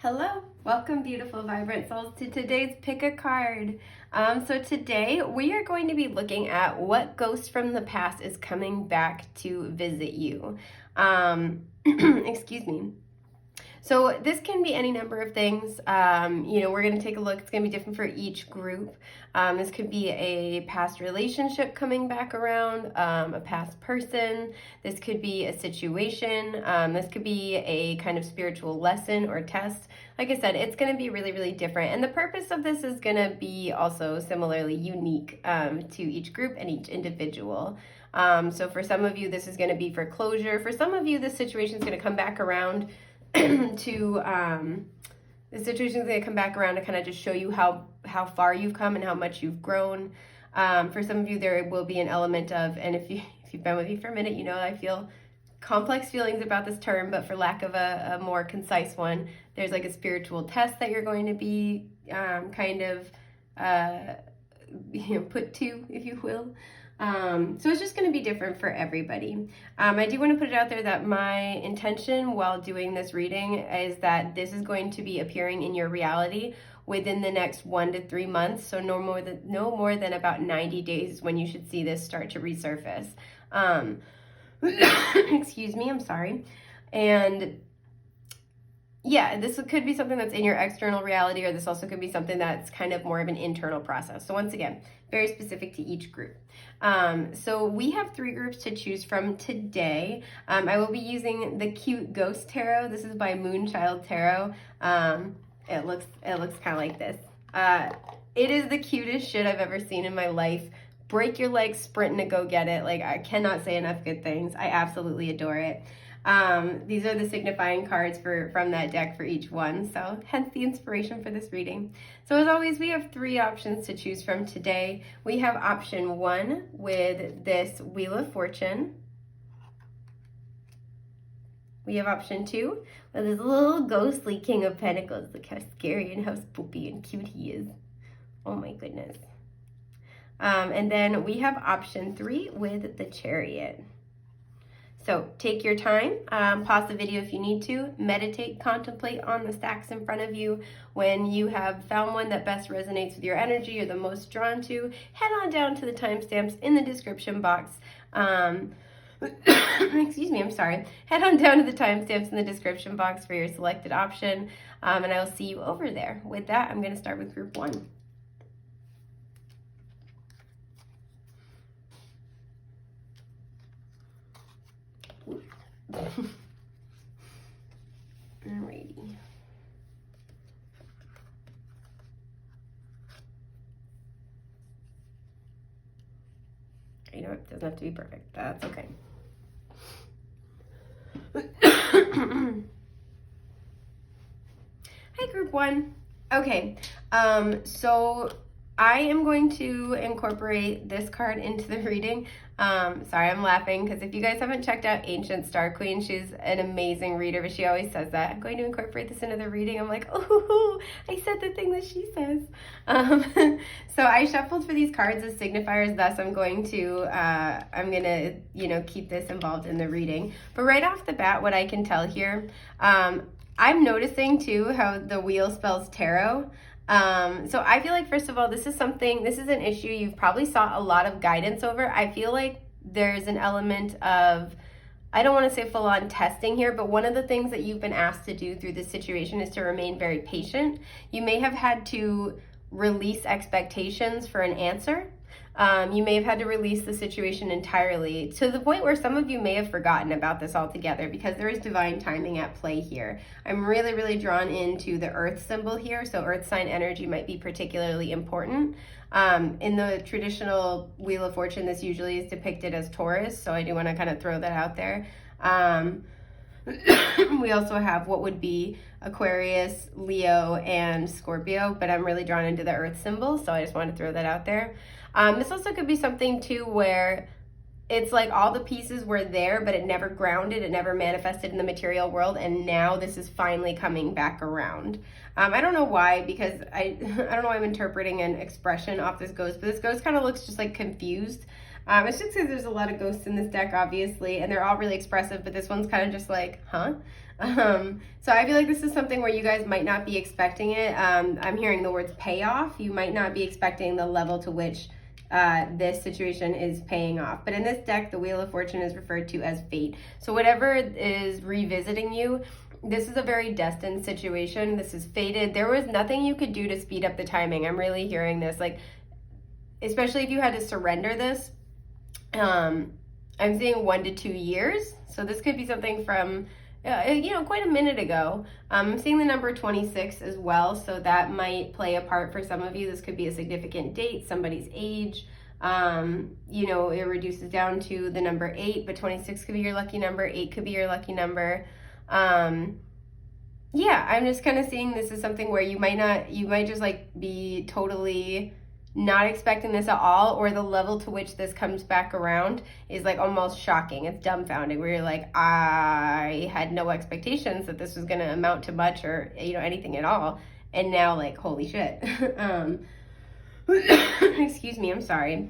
Hello, welcome beautiful vibrant souls to today's pick a card. So today we are going to be looking at what ghost from the past is coming back to visit you. Excuse me. So this can be any number of things. We're going to take a look. It's going to be different for each group. This could be a past relationship coming back around, a past person. This could be a situation. This could be a kind of spiritual lesson or test. Like I said, it's going to be really, really different. And the purpose of this is going to be also similarly unique to each group and each individual. So for some of you, this is going to be for closure. For some of you, this situation is going to come back around to the situation is going to come back around to kind of just show you how far you've come and how much you've grown. For some of you, there will be an element of, and if you've been with me for a minute, you know I feel complex feelings about this term, but for lack of a more concise one, there's like a spiritual test that you're going to be put to, if you will. So it's just going to be different for everybody. I do want to put it out there that my intention while doing this reading is that this is going to be appearing in your reality within the next 1 to 3 months. So no more than about 90 days when you should see this start to resurface. Excuse me, I'm sorry. And yeah, this could be something that's in your external reality, or this also could be something that's kind of more of an internal process. So once again, very specific to each group. So we have 3 groups to choose from today. I will be using the Cute Ghost Tarot. This is by Moonchild Tarot. It looks kind of like this. It is the cutest shit I've ever seen in my life. Break your legs sprinting to go get it. Like, I cannot say enough good things. I absolutely adore it. These are the signifying cards from that deck for each one, so hence the inspiration for this reading. So as always, we have 3 options to choose from today. We have option 1 with this Wheel of Fortune. We have option 2 with this little ghostly King of Pentacles. Look how scary and how spoopy and cute he is. Oh my goodness. And then we have option 3 with the Chariot. So take your time, pause the video if you need to, meditate, contemplate on the stacks in front of you. When you have found one that best resonates with your energy, you're the most drawn to, head on down to the timestamps in the description box. Excuse me, I'm sorry. Head on down to the timestamps in the description box for your selected option, and I will see you over there. With that, I'm going to start with group 1. Alrighty. You know, it doesn't have to be perfect. That's okay. Hi, group 1. Okay, so I am going to incorporate this card into the reading. Sorry, I'm laughing because if you guys haven't checked out Ancient Star Queen, she's an amazing reader, but she always says that. I'm going to incorporate this into the reading. I'm like, oh, I said the thing that she says. So I shuffled for these cards as signifiers, thus I'm going to keep this involved in the reading. But right off the bat, what I can tell here, I'm noticing too how the wheel spells tarot. So I feel like, first of all, this is an issue you've probably sought a lot of guidance over. I feel like there's an element of, I don't want to say full on testing here, but one of the things that you've been asked to do through this situation is to remain very patient. You may have had to release expectations for an answer. You may have had to release the situation entirely to the point where some of you may have forgotten about this altogether, because there is divine timing at play here. I'm really, really drawn into the earth symbol here, so earth sign energy might be particularly important. In the traditional Wheel of Fortune, this usually is depicted as Taurus, so I do want to kind of throw that out there. We also have what would be Aquarius, Leo, and Scorpio, but I'm really drawn into the earth symbol, so I just want to throw that out there. This also could be something too where it's like all the pieces were there, but it never grounded, it never manifested in the material world, and now this is finally coming back around. I don't know why, because I don't know why I'm interpreting an expression off this ghost, but this ghost kind of looks just like confused. It's just because there's a lot of ghosts in this deck, obviously, and they're all really expressive, but this one's kind of just like, huh? So I feel like this is something where you guys might not be expecting it. I'm hearing the words payoff. You might not be expecting the level to which this situation is paying off. But in this deck, the Wheel of Fortune is referred to as fate. So whatever is revisiting you, this is a very destined situation. This is fated. There was nothing you could do to speed up the timing. I'm really hearing this, like, especially if you had to surrender this. I'm seeing 1 to 2 years. So this could be something from, quite a minute ago. I'm seeing the number 26 as well. So that might play a part for some of you. This could be a significant date, somebody's age. It reduces down to the number 8, but 26 could be your lucky number. 8 could be your lucky number. I'm just kind of seeing this as something where you might just like be totally not expecting this at all, or the level to which this comes back around is like almost shocking. It's dumbfounding, where you're like, I had no expectations that this was going to amount to much or, anything at all. And now, like, holy shit. Excuse me, I'm sorry.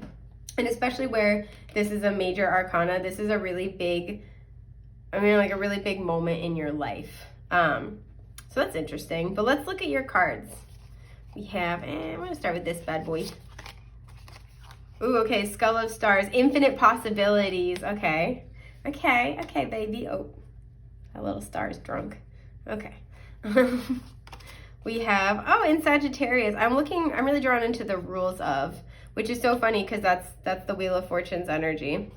And especially where this is a major arcana, this is a really big, a really big moment in your life. So that's interesting. But let's look at your cards. We have, I'm going to start with this bad boy. Ooh, okay, Skull of Stars, infinite possibilities. Okay, baby. Oh, that little star's drunk. Okay. We have, in Sagittarius, I'm really drawn into the rules of, which is so funny because that's the Wheel of Fortune's energy.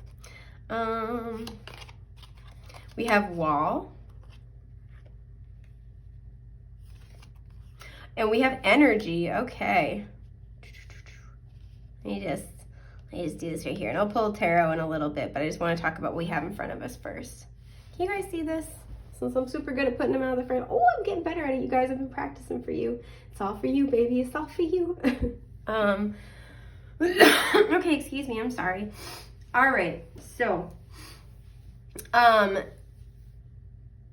We have Wall. And we have energy. Okay. Let me just do this right here. And I'll pull tarot in a little bit, but I just want to talk about what we have in front of us first. Can you guys see this? Since I'm super good at putting them out of the frame. Oh, I'm getting better at it, you guys. I've been practicing for you. It's all for you, baby. It's all for you. Okay, excuse me. I'm sorry. All right. So,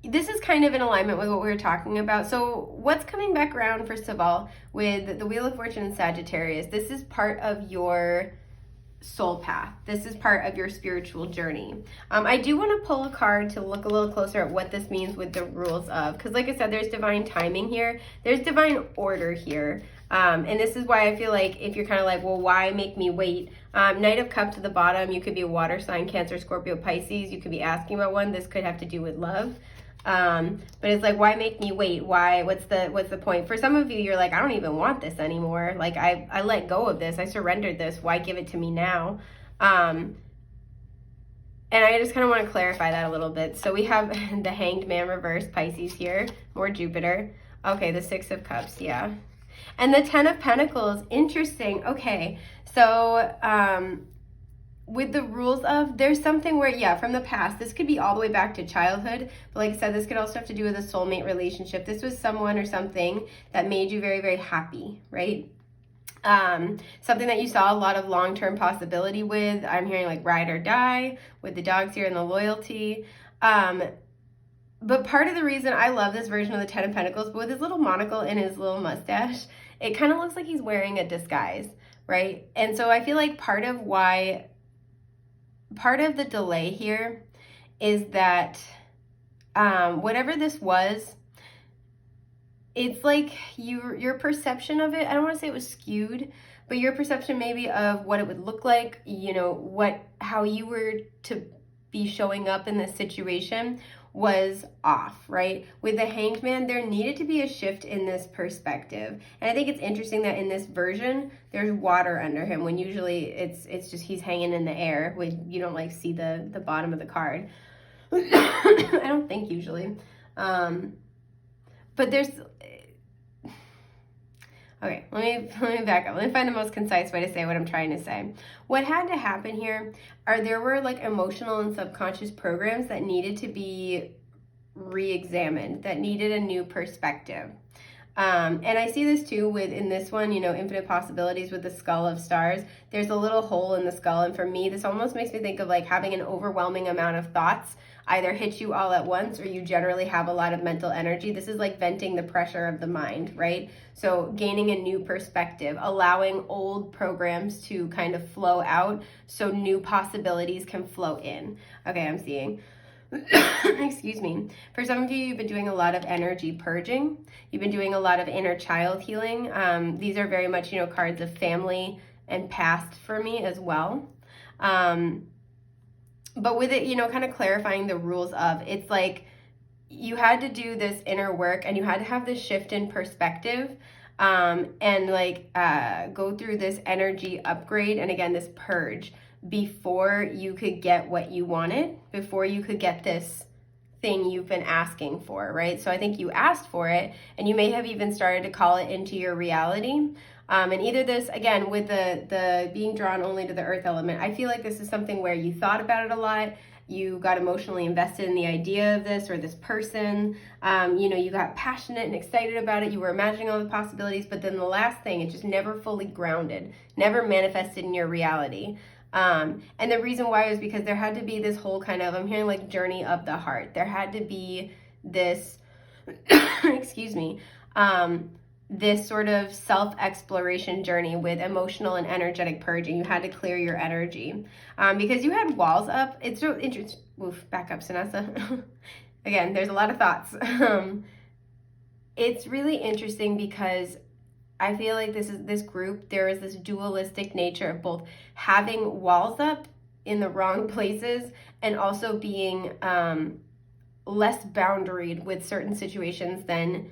this is kind of in alignment with what we were talking about. So what's coming back around, first of all, with the Wheel of Fortune and Sagittarius, this is part of your soul path. This is part of your spiritual journey. I do want to pull a card to look a little closer at what this means with the rules of, because like I said, there's divine timing here. There's divine order here. And this is why I feel like if you're kind of like, well, why make me wait? Knight of Cups at the bottom, you could be a water sign, Cancer, Scorpio, Pisces. You could be asking about one. This could have to do with love. But it's like, why make me wait? Why? What's the point? For some of you, you're like, I don't even want this anymore. Like, I let go of this. I surrendered this. Why give it to me now? And I just kind of want to clarify that a little bit. So we have the Hanged Man reverse, Pisces here, more Jupiter. Okay, the Six of Cups, yeah. And the Ten of Pentacles, interesting. Okay, so, with the rules of, there's something where, from the past, this could be all the way back to childhood, but like I said, this could also have to do with a soulmate relationship. This was someone or something that made you very, very happy, right? Something that you saw a lot of long-term possibility with. I'm hearing like ride or die with the dogs here and the loyalty. But part of the reason I love this version of the Ten of Pentacles, but with his little monocle and his little mustache, it kind of looks like he's wearing a disguise, right? And so I feel like part of the delay here is that whatever this was, it's like your perception of it, I don't want to say it was skewed, but your perception maybe of what it would look like, how you were to be showing up in this situation was off, right? With the Hanged Man, there needed to be a shift in this perspective. And I think it's interesting that in this version, there's water under him, when usually it's just he's hanging in the air, when you don't like see the bottom of the card. I don't think usually. But there's, okay, let me back up. Let me find the most concise way to say what I'm trying to say. What had to happen here there were like emotional and subconscious programs that needed to be re-examined, that needed a new perspective. And I see this too in this one, infinite possibilities with the skull of stars. There's a little hole in the skull. And for me, this almost makes me think of like having an overwhelming amount of thoughts either hit you all at once, or you generally have a lot of mental energy. This is like venting the pressure of the mind, right? So gaining a new perspective, allowing old programs to kind of flow out so new possibilities can flow in. Okay, I'm seeing. Excuse me. For some of you, you've been doing a lot of energy purging. You've been doing a lot of inner child healing. These are very much, cards of family and past for me as well. But with it, kind of clarifying the rules of, it's like you had to do this inner work and you had to have this shift in perspective, and like go through this energy upgrade and again, this purge before you could get what you wanted, before you could get this thing you've been asking for, right? So I think you asked for it and you may have even started to call it into your reality. And either this, again, with the being drawn only to the earth element, I feel like this is something where you thought about it a lot, you got emotionally invested in the idea of this or this person, you got passionate and excited about it, you were imagining all the possibilities, but then the last thing, it just never fully grounded, never manifested in your reality. And the reason why is because there had to be this whole kind of, I'm hearing like journey of the heart. There had to be this, excuse me, this sort of self-exploration journey with emotional and energetic purging. You had to clear your energy because you had walls up. It's so interesting. Oof, back up, Sanasa. Again, there's a lot of thoughts. It's really interesting because I feel like this group, there is this dualistic nature of both having walls up in the wrong places and also being less boundaried with certain situations than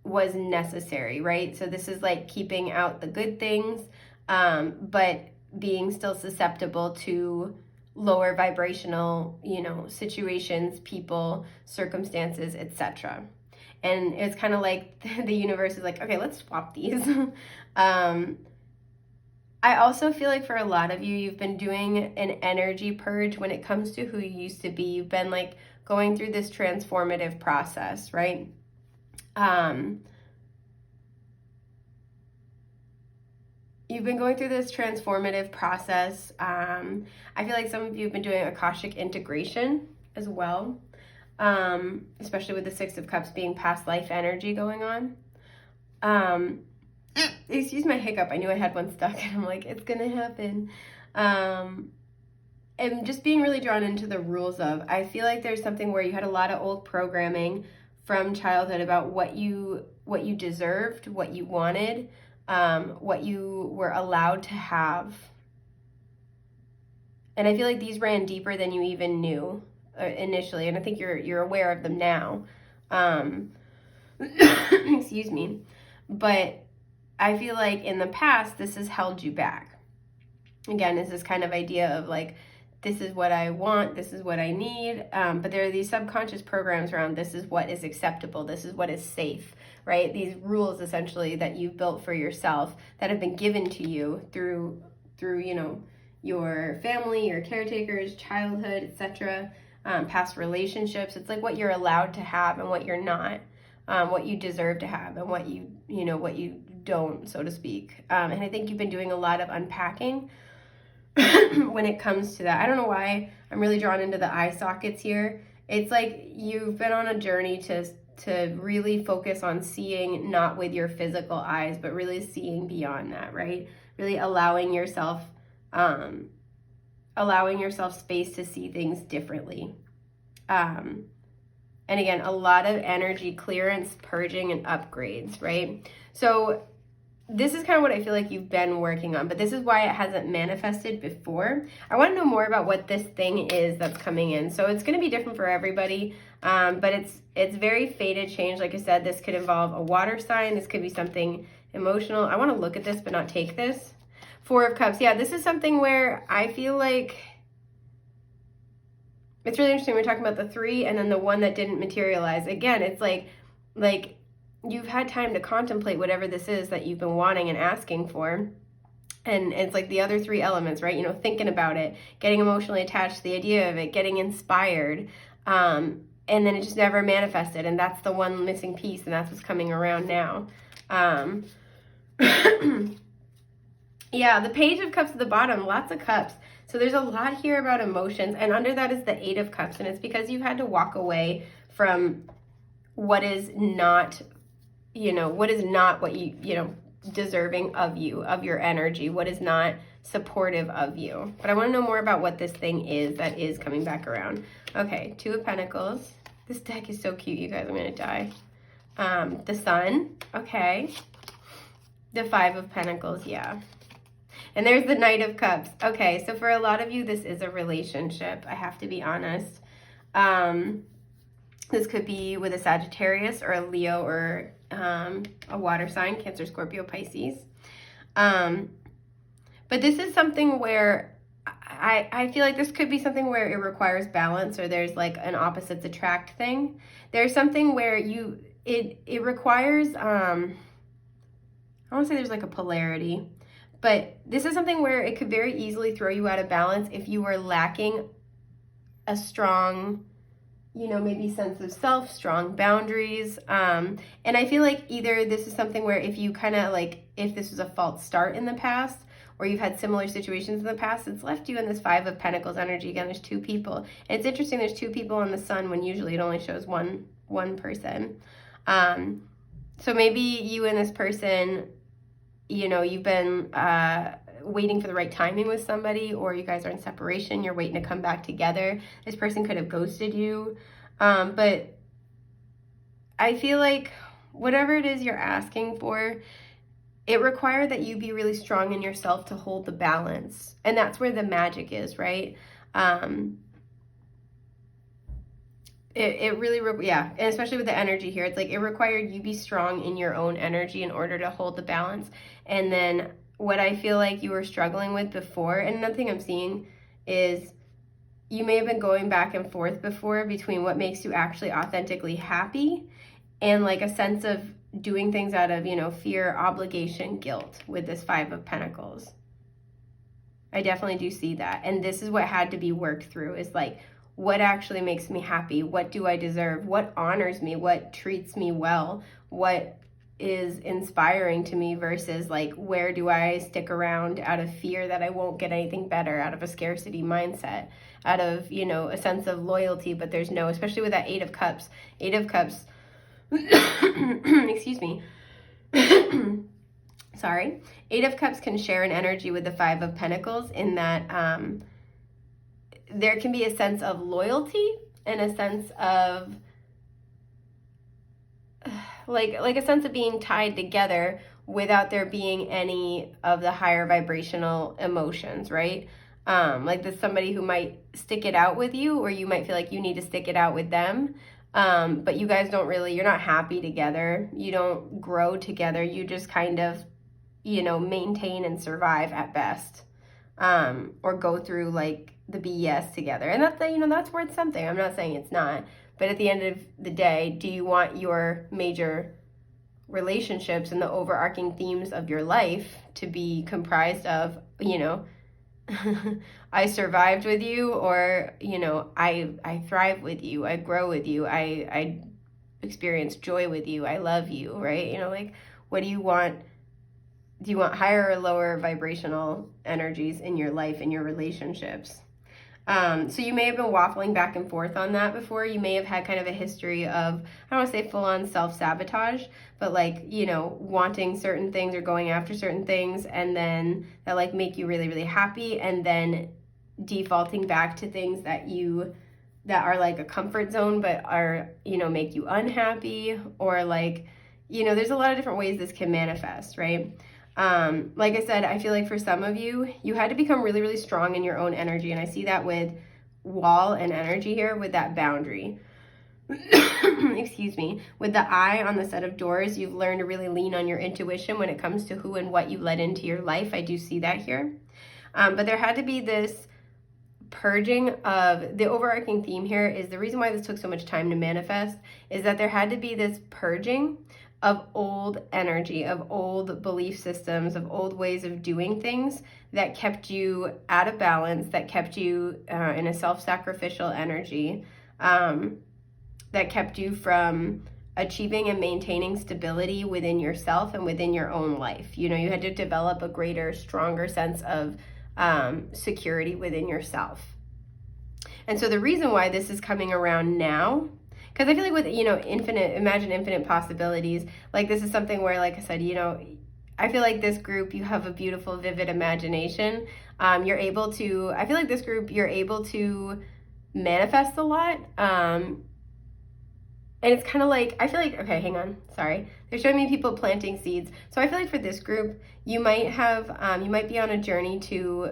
was necessary, right? So this is like keeping out the good things, but being still susceptible to lower vibrational, situations, people, circumstances, etc. And it's kind of like the universe is like, okay, let's swap these. I also feel like for a lot of you, you've been doing an energy purge when it comes to who you used to be. You've been like going through this transformative process, right? You've been going through this transformative process. I feel like some of you have been doing Akashic integration as well. Especially with the Six of Cups being past life energy going on. Excuse my hiccup. I knew I had one stuck and I'm like, it's gonna happen. And just being really drawn into the rules of, I feel like there's something where you had a lot of old programming from childhood about what you deserved, what you wanted, what you were allowed to have. And I feel like these ran deeper than you even knew initially, and I think you're aware of them now. Excuse me. But I feel like in the past, this has held you back. Again, it's this kind of idea of like, this is what I want, this is what I need, but there are these subconscious programs around this is what is acceptable, this is what is safe, right? These rules essentially that you've built for yourself that have been given to you through your family, your caretakers, childhood, etc., past relationships. It's like what you're allowed to have and what you're not, what you deserve to have and what you don't, so to speak. And I think you've been doing a lot of unpacking when it comes to that. I don't know why I'm really drawn into the eye sockets here. It's like you've been on a journey to really focus on seeing not with your physical eyes, but really seeing beyond that, right? Really allowing yourself space to see things differently. And again, a lot of energy clearance, purging, and upgrades, right? So this is kind of what I feel like you've been working on, but this is why it hasn't manifested before. I want to know more about what this thing is that's coming in. So it's going to be different for everybody, but it's very fated change. Like I said, this could involve a water sign. This could be something emotional. I want to look at this, but not take this. Four of Cups. Yeah, this is something where I feel like it's really interesting. We're talking about the 3 and then the 1 that didn't materialize. Again, it's like you've had time to contemplate whatever this is that you've been wanting and asking for. And it's like the other 3 elements, right? Thinking about it, getting emotionally attached to the idea of it, getting inspired. and then it just never manifested, and that's the one missing piece, and that's what's coming around now. Yeah, the Page of Cups at the bottom, lots of cups. So there's a lot here about emotions, and under that is the Eight of Cups, and it's because you've had to walk away from what is not, what is not what you deserving of you, of your energy, what is not supportive of you. But I want to know more about what this thing is that is coming back around. Okay, Two of Pentacles. This deck is so cute, you guys. I'm going to die. The Sun. Okay. The Five of Pentacles. Yeah. And there's the Knight of Cups. Okay, so for a lot of you, this is a relationship. I have to be honest. This could be with a Sagittarius or a Leo or a water sign, Cancer, Scorpio, Pisces. But this is something where I feel like this could be something where it requires balance, or there's like an opposites attract thing. There's something where it requires, I want to say there's like a polarity, but this is something where it could very easily throw you out of balance if you were lacking a strong, maybe sense of self, strong boundaries. And I feel like either this is something where if you kind of like, if this was a false start in the past, or you've had similar situations in the past, it's left you in this Five of Pentacles energy. Again, there's two people. And it's interesting, there's two people on the Sun when usually it only shows one person. So maybe you and this person, you've been waiting for the right timing with somebody, or you guys are in separation, you're waiting to come back together. This person could have ghosted you. But I feel like whatever it is you're asking for, it required that you be really strong in yourself to hold the balance. And that's where the magic is, right? It really, yeah, and especially with the energy here, it's like it required you be strong in your own energy in order to hold the balance. And then what I feel like you were struggling with before, and another thing I'm seeing is you may have been going back and forth before between what makes you actually authentically happy and like a sense of doing things out of, fear, obligation, guilt with this Five of Pentacles. I definitely do see that. And this is what had to be worked through, is like, what actually makes me happy? What do I deserve? What honors me? What treats me well? What is inspiring to me versus like, where do I stick around out of fear that I won't get anything better, out of a scarcity mindset, out of, a sense of loyalty, but there's no, especially with that Eight of Cups. Eight of Cups, excuse me. Sorry. Eight of Cups can share an energy with the Five of Pentacles in that there can be a sense of loyalty and a sense of like a sense of being tied together without there being any of the higher vibrational emotions, right? Like there's somebody who might stick it out with you, or you might feel like you need to stick it out with them. But you guys don't really, you're not happy together. You don't grow together. You just kind of, maintain and survive at best. Or go through like the BS together. And that's, that's worth something. I'm not saying it's not. But at the end of the day, do you want your major relationships and the overarching themes of your life to be comprised of, I survived with you, or, I thrive with you, I grow with you, I experience joy with you, I love you, right? Like, what do you want? Do you want higher or lower vibrational energies in your life, in your relationships? So you may have been waffling back and forth on that before. You may have had kind of a history of, I don't want to say full-on self-sabotage, but like, wanting certain things or going after certain things, and then that like make you really, really happy, and then defaulting back to things that are like a comfort zone, but are, make you unhappy, or like, there's a lot of different ways this can manifest, right? Like I said, I feel like for some of you, you had to become really, really strong in your own energy. And I see that with wall and energy here with that boundary. Excuse me. With the eye on the set of doors, you've learned to really lean on your intuition when it comes to who and what you let into your life. I do see that here. But there had to be this purging of, the overarching theme here is the reason why this took so much time to manifest is that there had to be this purging of old energy, of old belief systems, of old ways of doing things that kept you out of balance, that kept you in a self-sacrificial energy. that kept you from achieving and maintaining stability within yourself and within your own life. You know, you had to develop a greater, stronger sense of security within yourself. And so the reason why this is coming around now, because I feel like with, you know, imagine infinite possibilities, like this is something where, like I said, you know, I feel like this group, you have a beautiful, vivid imagination. You're able to, I feel like this group, you're able to manifest a lot. And it's kind of like, I feel like, okay, hang on, sorry. They're showing me people planting seeds. So I feel like for this group, you might have, you might be on a journey to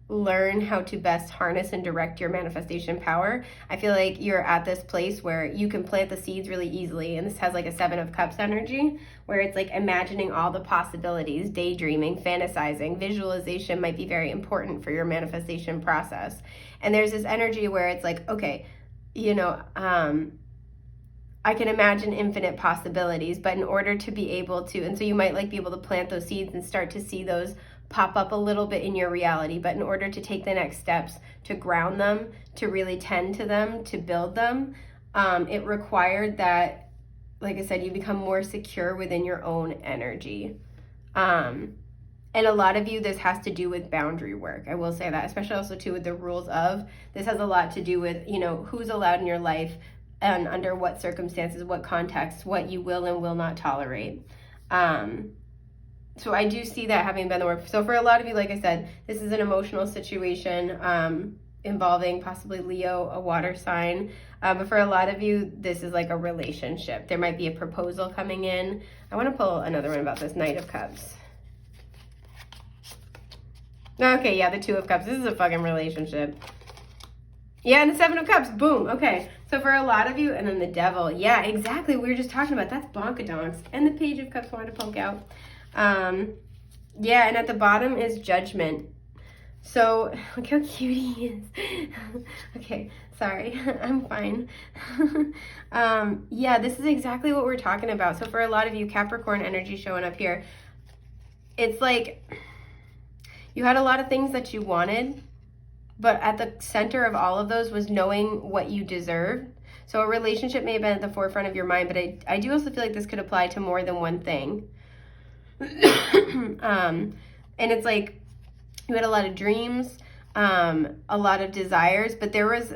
learn how to best harness and direct your manifestation power. I feel like you're at this place where you can plant the seeds really easily. And this has like a 7 of Cups energy, where it's like imagining all the possibilities, daydreaming, fantasizing, visualization might be very important for your manifestation process. And there's this energy where it's like, okay, you know, I can imagine infinite possibilities, but in order to be able to, and so you might like be able to plant those seeds and start to see those pop up a little bit in your reality, but in order to take the next steps, to ground them, to really tend to them, to build them, it required that, like I said, you become more secure within your own energy. And a lot of you, this has to do with boundary work. I will say that, especially also too with the rules of, this has a lot to do with, you know, who's allowed in your life and under what circumstances, what context, what you will and will not tolerate. So I do see that having been the work. So for a lot of you, like I said, this is an emotional situation involving possibly Leo, a water sign. But for a lot of you, this is like a relationship. There might be a proposal coming in. I want to pull another one about this Knight of Cups. Okay, yeah, the 2 of Cups. This is a fucking relationship. Yeah, and the 7 of Cups, boom. Okay, so for a lot of you, and then the Devil. Yeah, exactly. We were just talking about, that's bonkadonks. And the Page of Cups wanted to poke out. Yeah, and at the bottom is Judgment. So look how cute he is. Okay, sorry, I'm fine. Yeah, this is exactly what we're talking about. So for a lot of you, Capricorn energy showing up here, it's like you had a lot of things that you wanted, but at the center of all of those was knowing what you deserved. So a relationship may have been at the forefront of your mind, but I do also feel like this could apply to more than one thing. And it's like you had a lot of dreams, a lot of desires, but there was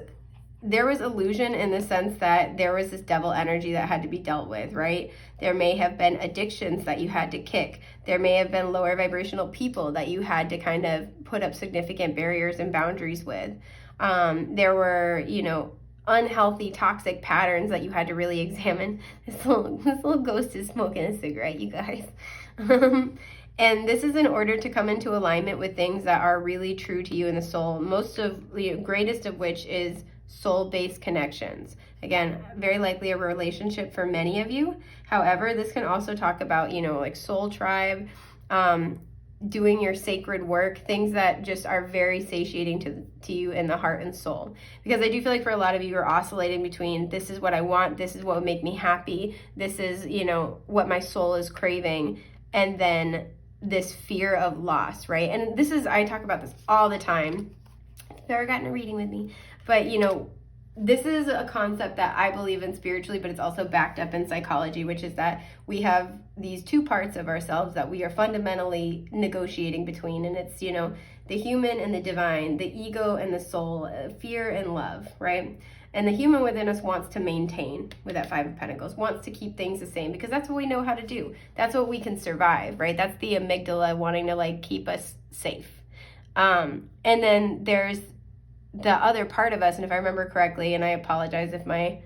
illusion in the sense that there was this devil energy that had to be dealt with, right? There may have been addictions that you had to kick. There may have been lower vibrational people that you had to kind of put up significant barriers and boundaries with. There were, you know, unhealthy, toxic patterns that you had to really examine. This little ghost is smoking a cigarette, you guys. And this is in order to come into alignment with things that are really true to you in the soul. Most of the greatest of which is soul-based connections. Again, very likely a relationship for many of you. However, this can also talk about, you know, like soul tribe, doing your sacred work, things that just are very satiating to you in the heart and soul. Because I do feel like for a lot of you, you're oscillating between this is what I want, this is what would make me happy, this is, you know, what my soul is craving, and then this fear of loss, right? And this is, I talk about this all the time. If you've ever gotten a reading with me, but you know, this is a concept that I believe in spiritually, but it's also backed up in psychology, which is that we have these 2 parts of ourselves that we are fundamentally negotiating between. And it's, you know, the human and the divine, the ego and the soul, fear and love, right? And the human within us wants to maintain with that 5 of Pentacles, wants to keep things the same because that's what we know how to do. That's what we can survive, right? That's the amygdala wanting to like keep us safe. And then there's the other part of us, and if I remember correctly, and I apologize if my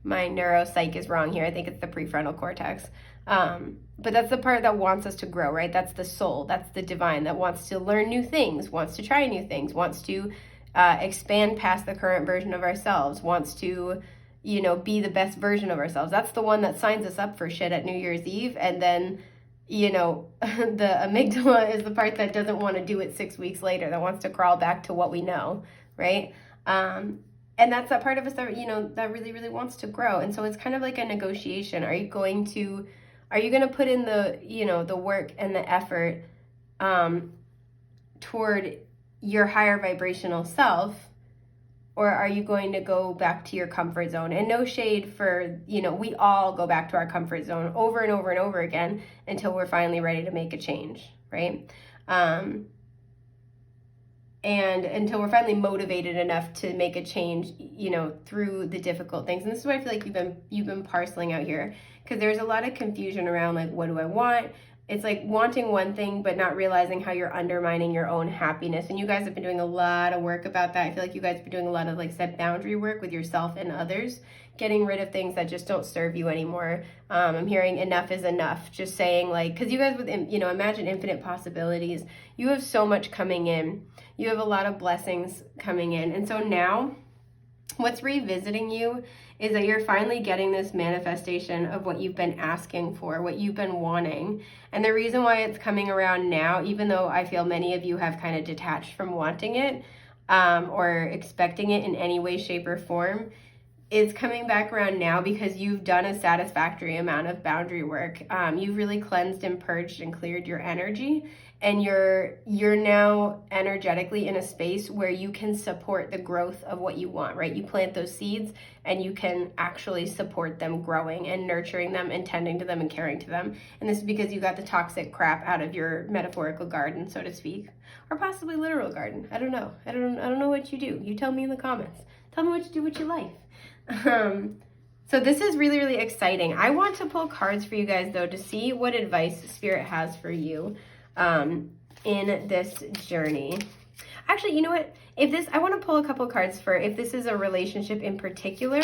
neuropsych is wrong here, I think it's the prefrontal cortex. But that's the part that wants us to grow, right? That's the soul, that's the divine that wants to learn new things, wants to try new things, wants to expand past the current version of ourselves, wants to, you know, be the best version of ourselves. That's the one that signs us up for shit at New Year's Eve. And then, you know, the amygdala is the part that doesn't want to do it 6 weeks later, that wants to crawl back to what we know, right? And that's that part of us that, you know, that really, really wants to grow. And so it's kind of like a negotiation. Are you going to put in the, you know, the work and the effort toward your higher vibrational self, or are you going to go back to your comfort zone? And no shade for, we all go back to our comfort zone over and over and over again until we're finally ready to make a change, right? And until we're finally motivated enough to make a change, through the difficult things. And this is what I feel like you've been parceling out here, because there's a lot of confusion around, like, what do I want? It's like wanting one thing, but not realizing how you're undermining your own happiness. And you guys have been doing a lot of work about that. I feel like you guys have been doing a lot of, like, set boundary work with yourself and others, getting rid of things that just don't serve you anymore. I'm hearing enough is enough. Just saying, like, because you guys with, imagine infinite possibilities. You have so much coming in. You have a lot of blessings coming in. And so now what's revisiting you is that you're finally getting this manifestation of what you've been asking for, what you've been wanting. And the reason why it's coming around now, even though I feel many of you have kind of detached from wanting it or expecting it in any way, shape, or form, it's coming back around now because you've done a satisfactory amount of boundary work. You've really cleansed and purged and cleared your energy. And you're now energetically in a space where you can support the growth of what you want, right? You plant those seeds and you can actually support them growing and nurturing them and tending to them and caring to them. And this is because you got the toxic crap out of your metaphorical garden, so to speak, or possibly literal garden. I don't know. I don't know what you do. You tell me in the comments. Tell me what you do with your life. So this is really, really exciting. I want to pull cards for you guys, though, to see what advice Spirit has for you in this journey. Actually, you know what? I want to pull a couple cards for if this is a relationship in particular,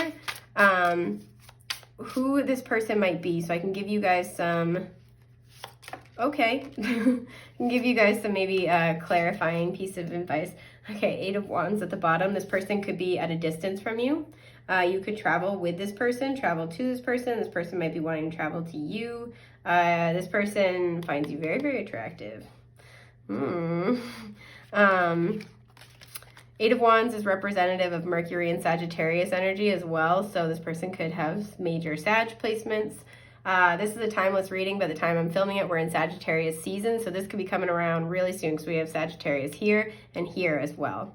who this person might be, so I can give you guys some, okay, I can give you guys some maybe clarifying piece of advice. Okay, 8 of Wands at the bottom. This person could be at a distance from you. You could travel with this person, travel to this person. This person might be wanting to travel to you. This person finds you very, very attractive. 8 of Wands is representative of Mercury and Sagittarius energy as well. So this person could have major Sag placements. This is a timeless reading. By the time I'm filming it, we're in Sagittarius season. So this could be coming around really soon because we have Sagittarius here and here as well.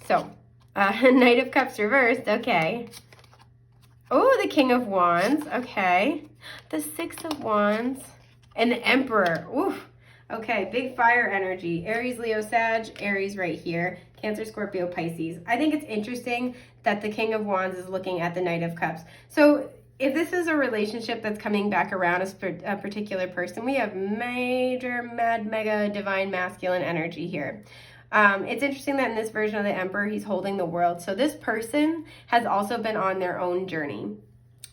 So Knight of Cups reversed. Okay. Oh, the King of Wands. Okay. The 6 of Wands. And the Emperor. Oof. Okay, big fire energy. Aries, Leo, Sag. Aries right here. Cancer, Scorpio, Pisces. I think it's interesting that the King of Wands is looking at the Knight of Cups. So if this is a relationship that's coming back around a particular person, we have major, mega, divine masculine energy here. It's interesting that in this version of the Emperor, he's holding the world. So this person has also been on their own journey.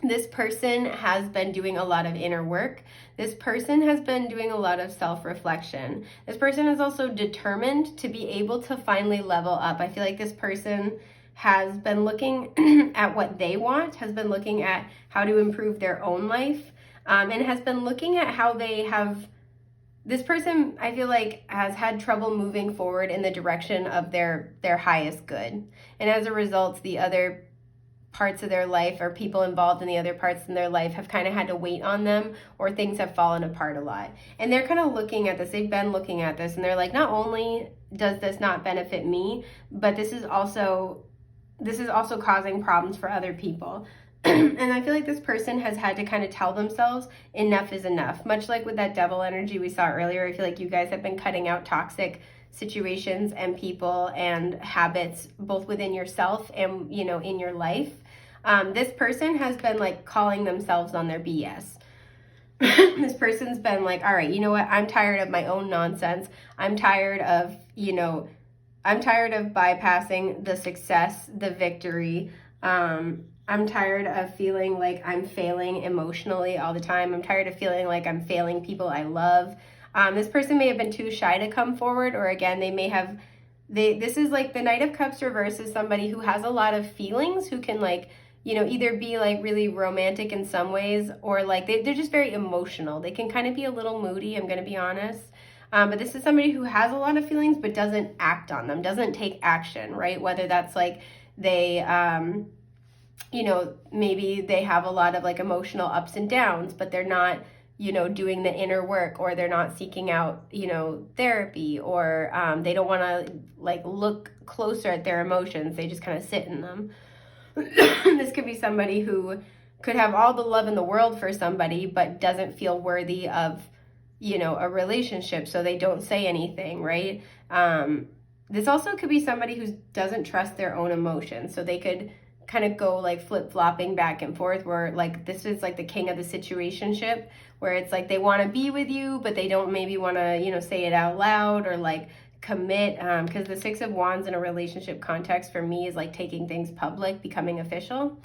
This person has been doing a lot of inner work. This person has been doing a lot of self-reflection. This person is also determined to be able to finally level up. I feel like this person has been looking at what they want, has been looking at how to improve their own life, and has been looking at how they have. This person, I feel like, has had trouble moving forward in the direction of their highest good. And as a result, the other parts of their life or people involved in the other parts in their life have kind of had to wait on them, or things have fallen apart a lot. And they're kind of looking at this. They've been looking at this, and they're like, not only does this not benefit me, but this is also causing problems for other people. And I feel like this person has had to kind of tell themselves enough is enough. Much like with that devil energy we saw earlier, I feel like you guys have been cutting out toxic situations and people and habits, both within yourself and, in your life. This person has been like calling themselves on their BS. This person's been like, all right, you know what? I'm tired of my own nonsense. I'm tired of bypassing the success, the victory. I'm tired of feeling like I'm failing emotionally all the time. I'm tired of feeling like I'm failing people I love. This person may have been too shy to come forward, or again, this is like the Knight of Cups reverse is somebody who has a lot of feelings, who can either be like really romantic in some ways, or like they're just very emotional. They can kind of be a little moody, I'm going to be honest. But this is somebody who has a lot of feelings but doesn't act on them, doesn't take action, right? Whether that's like they, maybe they have a lot of like emotional ups and downs, but they're not doing the inner work, or they're not seeking out, therapy, or they don't want to like look closer at their emotions. They just kind of sit in them. This could be somebody who could have all the love in the world for somebody, but doesn't feel worthy of, a relationship. So they don't say anything, right? This also could be somebody who doesn't trust their own emotions. So they could kind of go like flip-flopping back and forth, where like this is like the king of the situationship, where it's like they want to be with you, but they don't maybe want to, say it out loud or like commit, because the Six of Wands in a relationship context for me is like taking things public, becoming official.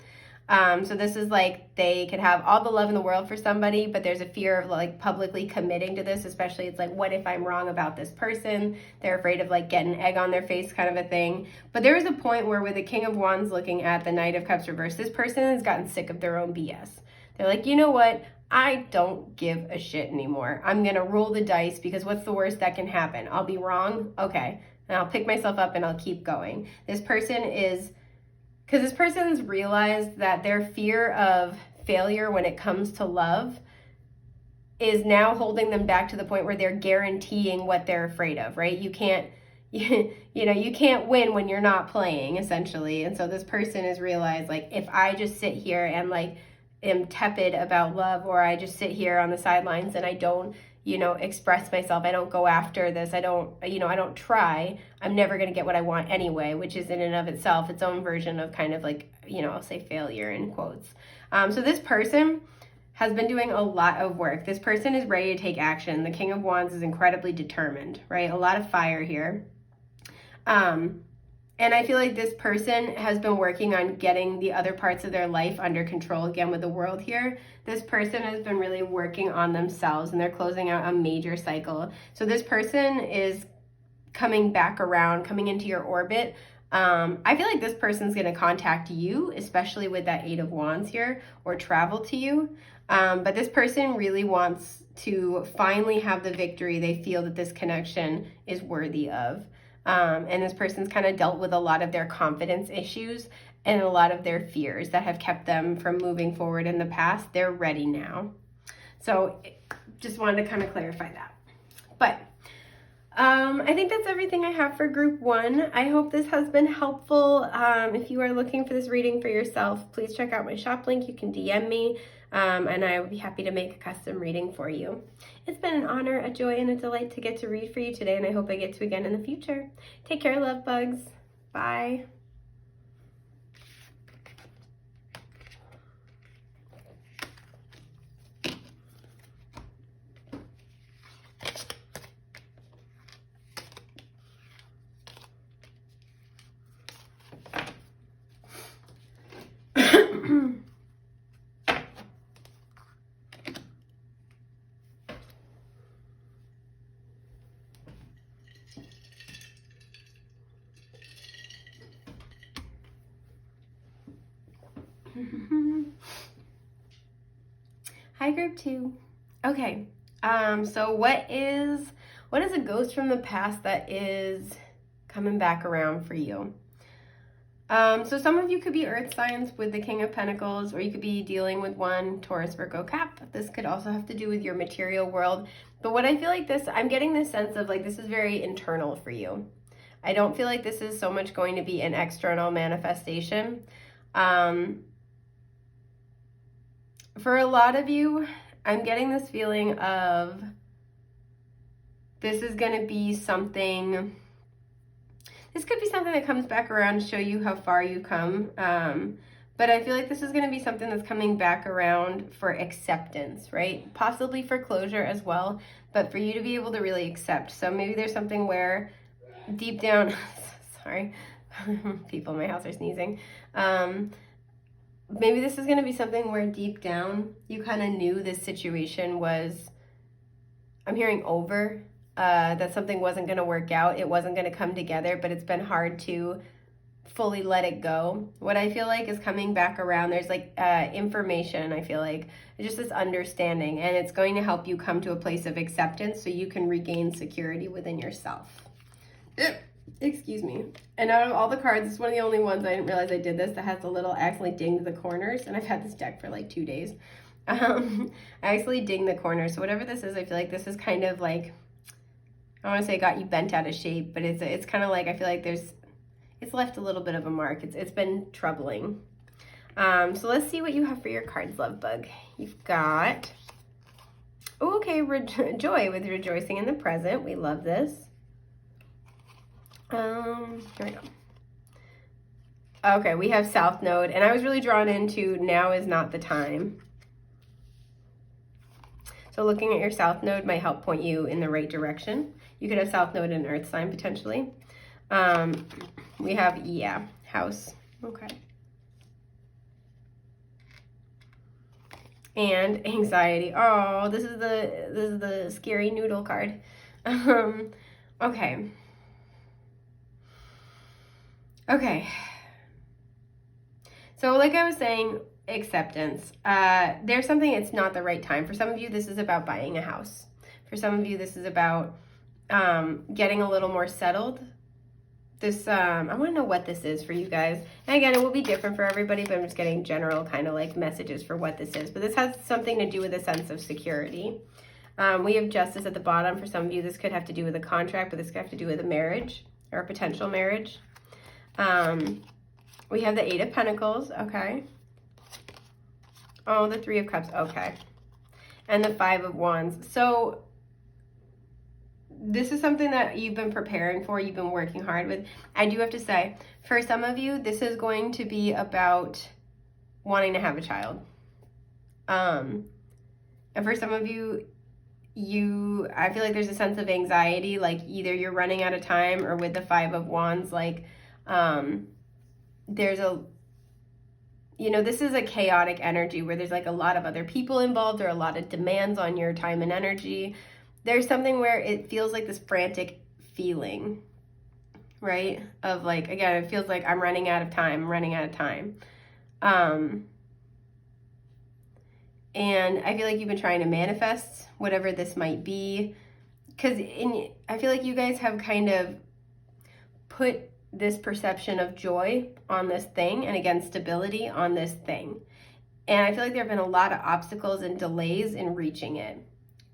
So this is like they could have all the love in the world for somebody, but there's a fear of like publicly committing to this, especially it's like, what if I'm wrong about this person? They're afraid of like getting egg on their face kind of a thing. But there is a point where with the King of Wands looking at the Knight of Cups reversed, this person has gotten sick of their own BS. They're like, you know what? I don't give a shit anymore. I'm going to roll the dice, because what's the worst that can happen? I'll be wrong. Okay. And I'll pick myself up and I'll keep going. This person's realized that their fear of failure when it comes to love is now holding them back to the point where they're guaranteeing what they're afraid of, right? You can't, you can't win when you're not playing, essentially. And so this person has realized, like, if I just sit here and like am tepid about love, or I just sit here on the sidelines and I don't, express myself, I don't go after this, I don't try, I'm never going to get what I want anyway, which is in and of itself its own version of kind of like, I'll say failure in quotes. So this person has been doing a lot of work. This person is ready to take action. The King of Wands is incredibly determined, right? A lot of fire here. And I feel like this person has been working on getting the other parts of their life under control again with the World here. This person has been really working on themselves, and they're closing out a major cycle. So this person is coming back around, coming into your orbit. I feel like this person's going to contact you, especially with that Eight of Wands here, or travel to you. But this person really wants to finally have the victory they feel that this connection is worthy of. And this person's kind of dealt with a lot of their confidence issues and a lot of their fears that have kept them from moving forward in the past. They're ready now. So just wanted to kind of clarify that. But I think that's everything I have for group 1. I hope this has been helpful. If you are looking for this reading for yourself, please check out my shop link. You can DM me, and I would be happy to make a custom reading for you. It's been an honor, a joy, and a delight to get to read for you today, and I hope I get to again in the future. Take care, love bugs. Bye. Hi, group 2. Okay, so what is a ghost from the past that is coming back around for you? So some of you could be earth signs with the King of Pentacles, or you could be dealing with one Taurus, Virgo, Cap. This could also have to do with your material world. But what I feel like I'm getting this sense of like this is very internal for you. I don't feel like this is so much going to be an external manifestation. For a lot of you, I'm getting this feeling of this is going to be something, this could be something that comes back around to show you how far you come. But I feel like this is going to be something that's coming back around for acceptance, right? Possibly for closure as well, but for you to be able to really accept. So maybe there's something where deep down, sorry, people in my house are sneezing. Maybe this is going to be something where deep down you kind of knew this situation was, I'm hearing over, that something wasn't going to work out. It wasn't going to come together, but it's been hard to fully let it go. What I feel like is coming back around, there's like information, I feel like, just this understanding, and it's going to help you come to a place of acceptance so you can regain security within yourself. Excuse me. And out of all the cards, it's one of the only ones I didn't realize I did this that has a little accidentally dinged the corners, and I've had this deck for like 2 days. I actually dinged the corner. So whatever this is, I feel like this is kind of like, I want to say it got you bent out of shape, but it's kind of like, I feel like it's left a little bit of a mark. It's been troubling. So let's see what you have for your cards, love bug. You've got, oh, okay, joy with rejoicing in the present. We love this. Here we go. Okay, we have South Node, and I was really drawn into now is not the time. So looking at your South Node might help point you in the right direction. You could have South Node in Earth sign potentially. We have, yeah, house. Okay. And anxiety. Oh, this is the scary noodle card. Okay. Okay. So like I was saying, acceptance. There's something, it's not the right time. For some of you, this is about buying a house. For some of you, this is about getting a little more settled. This, I want to know what this is for you guys. And again, it will be different for everybody, but I'm just getting general kind of like messages for what this is. But this has something to do with a sense of security. We have justice at the bottom. For some of you, this could have to do with a contract, but this could have to do with a marriage or a potential marriage. We have the Eight of Pentacles, okay. Oh, the Three of Cups, okay. And the Five of Wands. So this is something that you've been preparing for, you've been working hard with. I do have to say, for some of you, this is going to be about wanting to have a child. And for some of you, I feel like there's a sense of anxiety, like either you're running out of time, or with the Five of Wands, like, there's a, you know, this is a chaotic energy where there's like a lot of other people involved or a lot of demands on your time and energy. There's something where it feels like this frantic feeling, right? Of like, again, it feels like I'm running out of time, I'm running out of time. And I feel like you've been trying to manifest whatever this might be. Because I feel like you guys have kind of put this perception of joy on this thing, and again, stability on this thing. And I feel like there have been a lot of obstacles and delays in reaching it.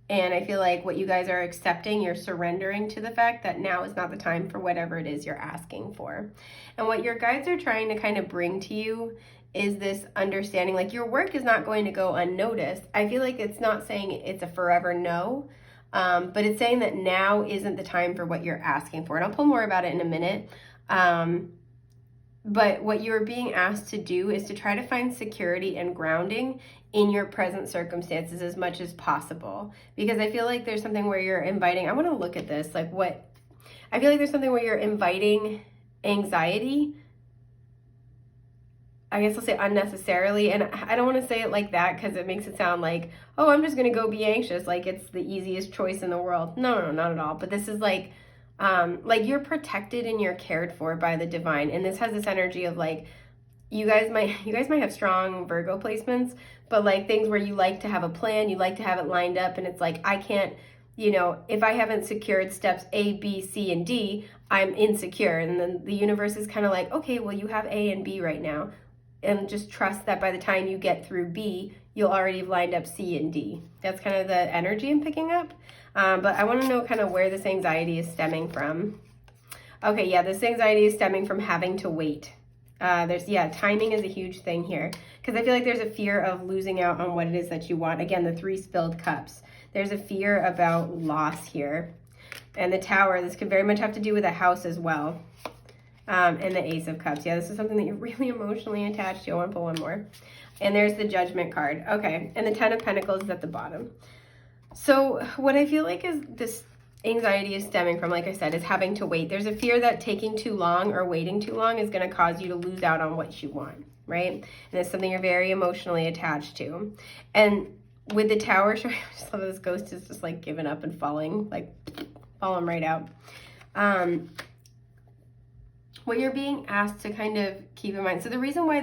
And I feel like what you guys are accepting, you're surrendering to the fact that now is not the time for whatever it is you're asking for. And what your guides are trying to kind of bring to you is this understanding, like your work is not going to go unnoticed. I feel like it's not saying it's a forever no, but it's saying that now isn't the time for what you're asking for. And I'll pull more about it in a minute. But what you're being asked to do is to try to find security and grounding in your present circumstances as much as possible. Because I feel like there's something where you're inviting, I want to look at this, like what, I feel like there's something where you're inviting anxiety, I guess I'll say unnecessarily, and I don't want to say it like that because it makes it sound like, oh, I'm just going to go be anxious, like it's the easiest choice in the world. No, not at all. But this is like you're protected and you're cared for by the divine. And this has this energy of like, you guys might have strong Virgo placements, but like things where you like to have a plan, you like to have it lined up, and it's like, I can't, you know, if I haven't secured steps A, B, C, and D, I'm insecure. And then the universe is kind of like, okay, well, you have A and B right now. And just trust that by the time you get through B, you'll already have lined up C and D. That's kind of the energy I'm picking up. But I want to know kind of where this anxiety is stemming from. Okay, yeah, this anxiety is stemming from having to wait. Timing is a huge thing here. Because I feel like there's a fear of losing out on what it is that you want. Again, the 3 spilled cups. There's a fear about loss here. And the Tower, this could very much have to do with a house as well. And the Ace of Cups. Yeah, this is something that you're really emotionally attached to. I want to pull one more. And there's the Judgment card. Okay, and the 10 of Pentacles is at the bottom. So what I feel like is this anxiety is stemming from, like I said, is having to wait. There's a fear that taking too long or waiting too long is going to cause you to lose out on what you want, right? And it's something you're very emotionally attached to. And with the Tower, I just love this ghost is just like giving up and falling right out. What you're being asked to kind of keep in mind. So the reason why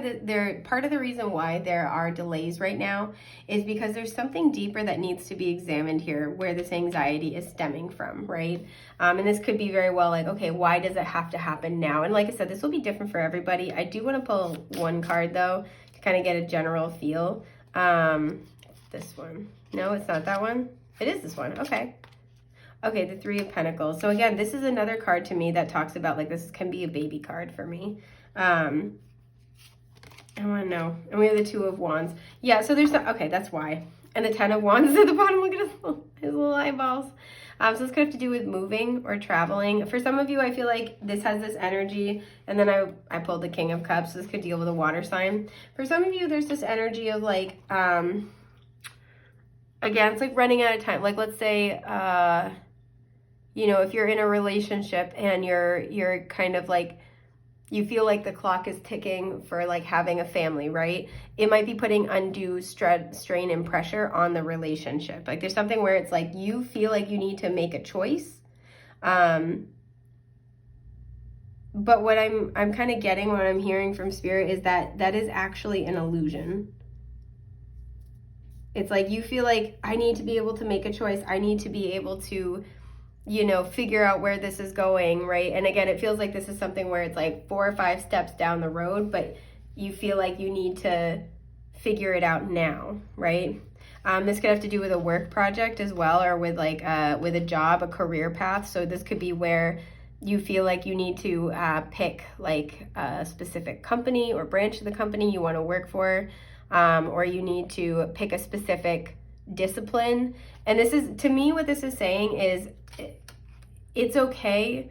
part of the reason why there are delays right now is because there's something deeper that needs to be examined here where this anxiety is stemming from, right? And this could be very well like, okay, why does it have to happen now? And like I said, this will be different for everybody. I do want to pull one card though to kind of get a general feel. this one. No, it's not that one. It is this one. Okay. Okay, the Three of Pentacles. So again, this is another card to me that talks about, like, this can be a baby card for me. I want to know. And we have the Two of Wands. Yeah, so there's, okay, that's why. And the Ten of Wands is at the bottom. Look at his little eyeballs. So this could have to do with moving or traveling. For some of you, I feel like this has this energy. And then I pulled the King of Cups. So this could deal with a water sign. For some of you, there's this energy of, like, again, it's like running out of time. Like, let's say, you know, if you're in a relationship and you're kind of like, you feel like the clock is ticking for, like, having a family, right? It might be putting undue strain and pressure on the relationship. Like, there's something where it's like you feel like you need to make a choice. But what I'm kind of getting, what I'm hearing from Spirit is that is actually an illusion. It's like you feel like, I need to be able to make a choice. I need to be able to, you know, figure out where this is going, right? And again, it feels like this is something where it's like 4 or 5 steps down the road, but you feel like you need to figure it out now, right? This could have to do with a work project as well, or with, like, with a job, a career path. So this could be where you feel like you need to pick, like, a specific company or branch of the company you want to work for, or you need to pick a specific discipline. And this is, to me, what this is saying is, it's okay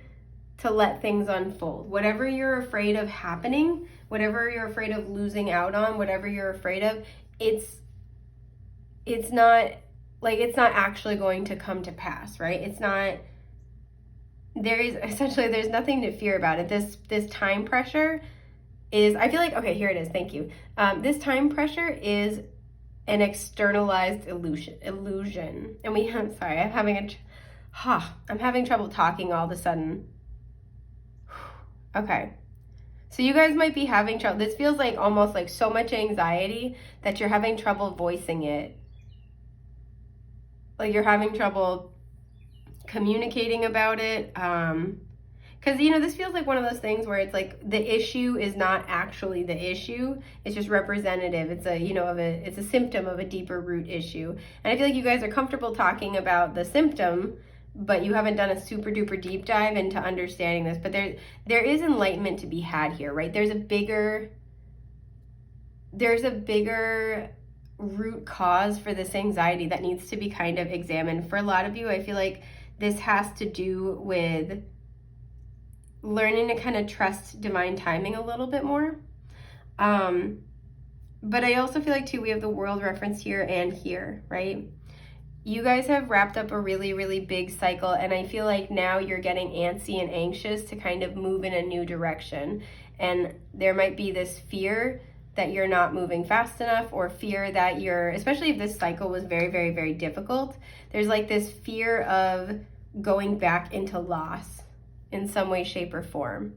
to let things unfold. Whatever you're afraid of happening, whatever you're afraid of losing out on, whatever you're afraid of, it's not, like, it's not actually going to come to pass, right? It's not, there's nothing to fear about it. This time pressure is, I feel like, okay, here it is, thank you. This time pressure is an externalized illusion. And sorry, I'm having trouble talking all of a sudden. Okay. So you guys might be having trouble. This feels like almost like so much anxiety that you're having trouble voicing it. Like you're having trouble communicating about it. Because, you know, this feels like one of those things where it's like the issue is not actually the issue. It's just representative. It's a, you know, it's a symptom of a deeper root issue. And I feel like you guys are comfortable talking about the symptom, but you haven't done a super duper deep dive into understanding this. But there is enlightenment to be had here, right? There's a bigger root cause for this anxiety that needs to be kind of examined. For a lot of you, I feel like this has to do with learning to kind of trust divine timing a little bit more. But I also feel like too, we have the world reference here and here, right? You guys have wrapped up a really, really big cycle, and I feel like now you're getting antsy and anxious to kind of move in a new direction. And there might be this fear that you're not moving fast enough, or fear that especially if this cycle was very, very, very difficult, there's like this fear of going back into loss in some way, shape, or form.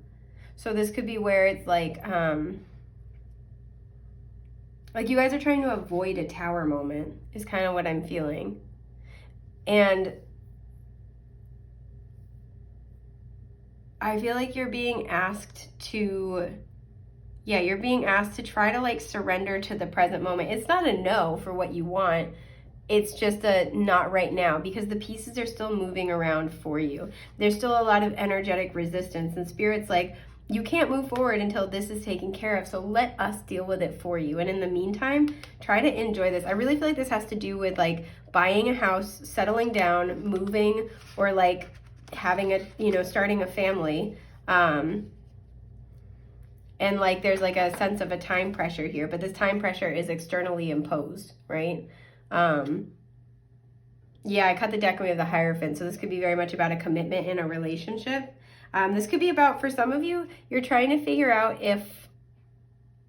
So this could be where it's like you guys are trying to avoid a tower moment is kind of what I'm feeling. And I feel like you're being asked to try to like surrender to the present moment. It's not a no for what you want. It's just a not right now, because the pieces are still moving around for you. There's still a lot of energetic resistance, and Spirit's like, you can't move forward until this is taken care of, so let us deal with it for you. And in the meantime, try to enjoy this. I really feel like this has to do with like buying a house, settling down, moving, or like having starting a family. And like there's like a sense of a time pressure here, but this time pressure is externally imposed, right? Yeah, I cut the deck and we have the Hierophant. So this could be very much about a commitment in a relationship. This could be about, for some of you, you're trying to figure out if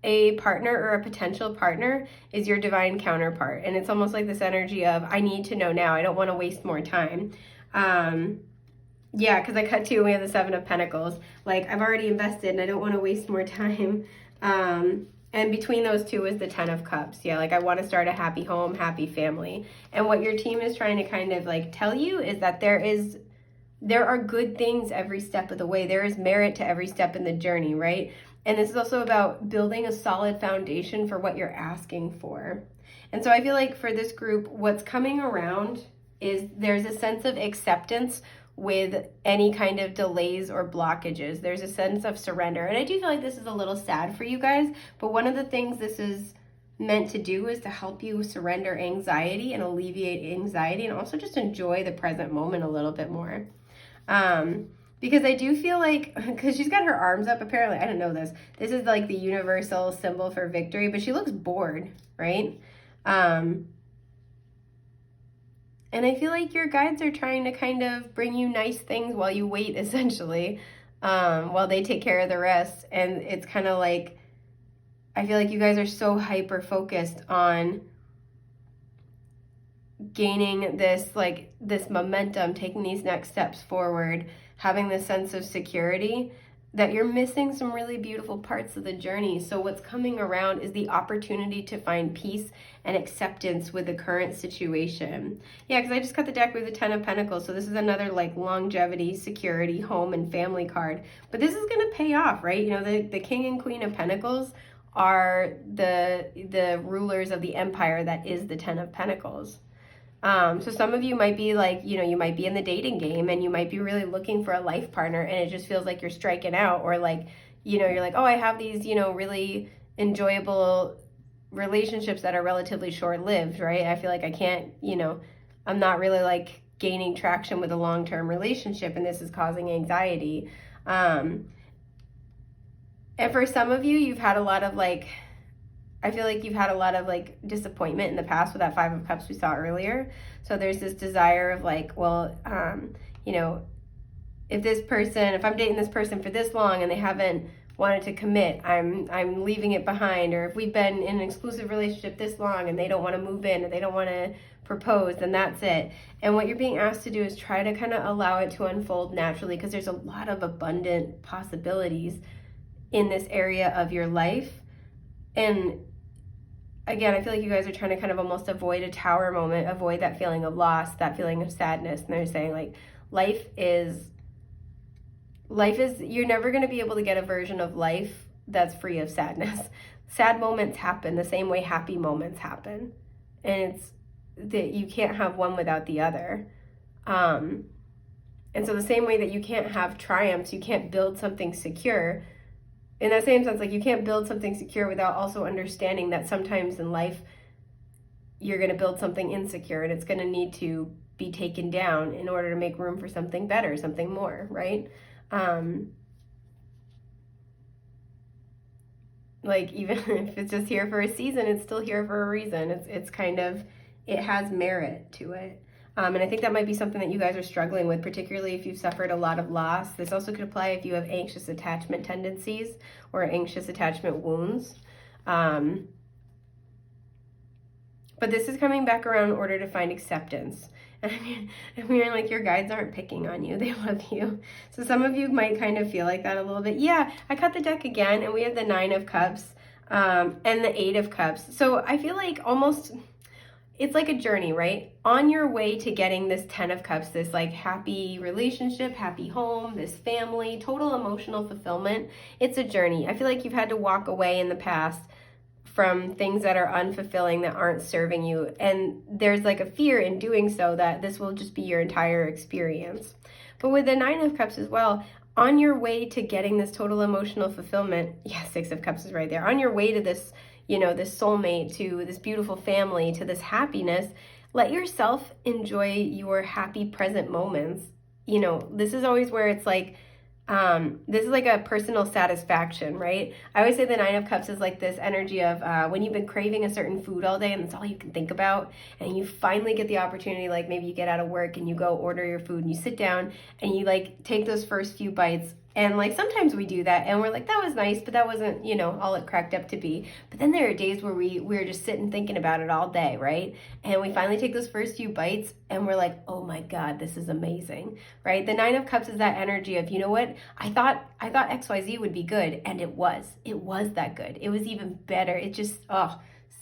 a partner or a potential partner is your divine counterpart. And it's almost like this energy of, I need to know now. I don't want to waste more time. Yeah, because I cut 2 and we have the 7 of Pentacles. Like, I've already invested and I don't want to waste more time. And between those 2 is the 10 of Cups. Yeah, like I want to start a happy home, happy family. And what your team is trying to kind of like tell you is that there are good things every step of the way. There is merit to every step in the journey, right? And this is also about building a solid foundation for what you're asking for. And so I feel like for this group, what's coming around is there's a sense of acceptance with any kind of delays or blockages. There's a sense of surrender. And I do feel like this is a little sad for you guys, but one of the things this is meant to do is to help you surrender anxiety and alleviate anxiety, and also just enjoy the present moment a little bit more. Because I do feel like, because she's got her arms up, apparently, I didn't know this. This is like the universal symbol for victory, but she looks bored, right? And I feel like your guides are trying to kind of bring you nice things while you wait, essentially, while they take care of the rest. And it's kind of like, I feel like you guys are so hyper focused on gaining this momentum, taking these next steps forward, having this sense of security, that you're missing some really beautiful parts of the journey. So what's coming around is the opportunity to find peace and acceptance with the current situation. Yeah, because I just got the deck with the 10 of Pentacles. So this is another like longevity, security, home, and family card. But this is going to pay off, right? You know, the King and Queen of Pentacles are the rulers of the empire that is the 10 of Pentacles. So some of you might be like, you know, you might be in the dating game and you might be really looking for a life partner, and it just feels like you're striking out, or like, you know, you're like, oh, I have these, you know, really enjoyable relationships that are relatively short-lived, right? I feel like I can't, you know, I'm not really like gaining traction with a long-term relationship, and this is causing anxiety. And for some of you, you've had a lot of like, I feel like you've had a lot of like disappointment in the past with that 5 of Cups we saw earlier. So there's this desire of like, well, you know, if I'm dating this person for this long and they haven't wanted to commit, I'm leaving it behind. Or if we've been in an exclusive relationship this long and they don't want to move in, or they don't want to propose, then that's it. And what you're being asked to do is try to kind of allow it to unfold naturally, because there's a lot of abundant possibilities in this area of your life. And again, I feel like you guys are trying to kind of almost avoid a tower moment, avoid that feeling of loss, that feeling of sadness. And they're saying like, life is, you're never going to be able to get a version of life that's free of sadness. Sad moments happen the same way happy moments happen. And it's that you can't have one without the other. And so the same way that you can't have triumphs, you can't build something secure. In that same sense, like you can't build something secure without also understanding that sometimes in life you're going to build something insecure, and it's going to need to be taken down in order to make room for something better, something more, right? Like even if it's just here for a season, it's still here for a reason. It's kind of, it has merit to it. And I think that might be something that you guys are struggling with, particularly if you've suffered a lot of loss. This also could apply if you have anxious attachment tendencies or anxious attachment wounds. But this is coming back around in order to find acceptance. And we're like, your guides aren't picking on you. They love you. So some of you might kind of feel like that a little bit. Yeah, I cut the deck again, and we have the 9 of Cups and the 8 of Cups. So I feel like almost, it's like a journey, right? On your way to getting this 10 of Cups, this like happy relationship, happy home, this family, total emotional fulfillment. It's a journey. I feel like you've had to walk away in the past from things that are unfulfilling, that aren't serving you. And there's like a fear in doing so that this will just be your entire experience. But with the 9 of Cups as well, on your way to getting this total emotional fulfillment, yeah, 6 of Cups is right there. On your way to this, you know, this soulmate, to this beautiful family, to this happiness, let yourself enjoy your happy present moments. You know, this is always where it's like, this is like a personal satisfaction, right? I always say the 9 of Cups is like this energy of when you've been craving a certain food all day and that's all you can think about, and you finally get the opportunity, like maybe you get out of work and you go order your food and you sit down and you like take those first few bites. And like sometimes we do that and we're like, that was nice, but that wasn't, you know, all it cracked up to be. But then there are days where we're just sitting thinking about it all day, right? And we finally take those first few bites and we're like, oh my God, this is amazing, right? The 9 of Cups is that energy of, you know what? I thought XYZ would be good, and it was that good. It was even better. It just,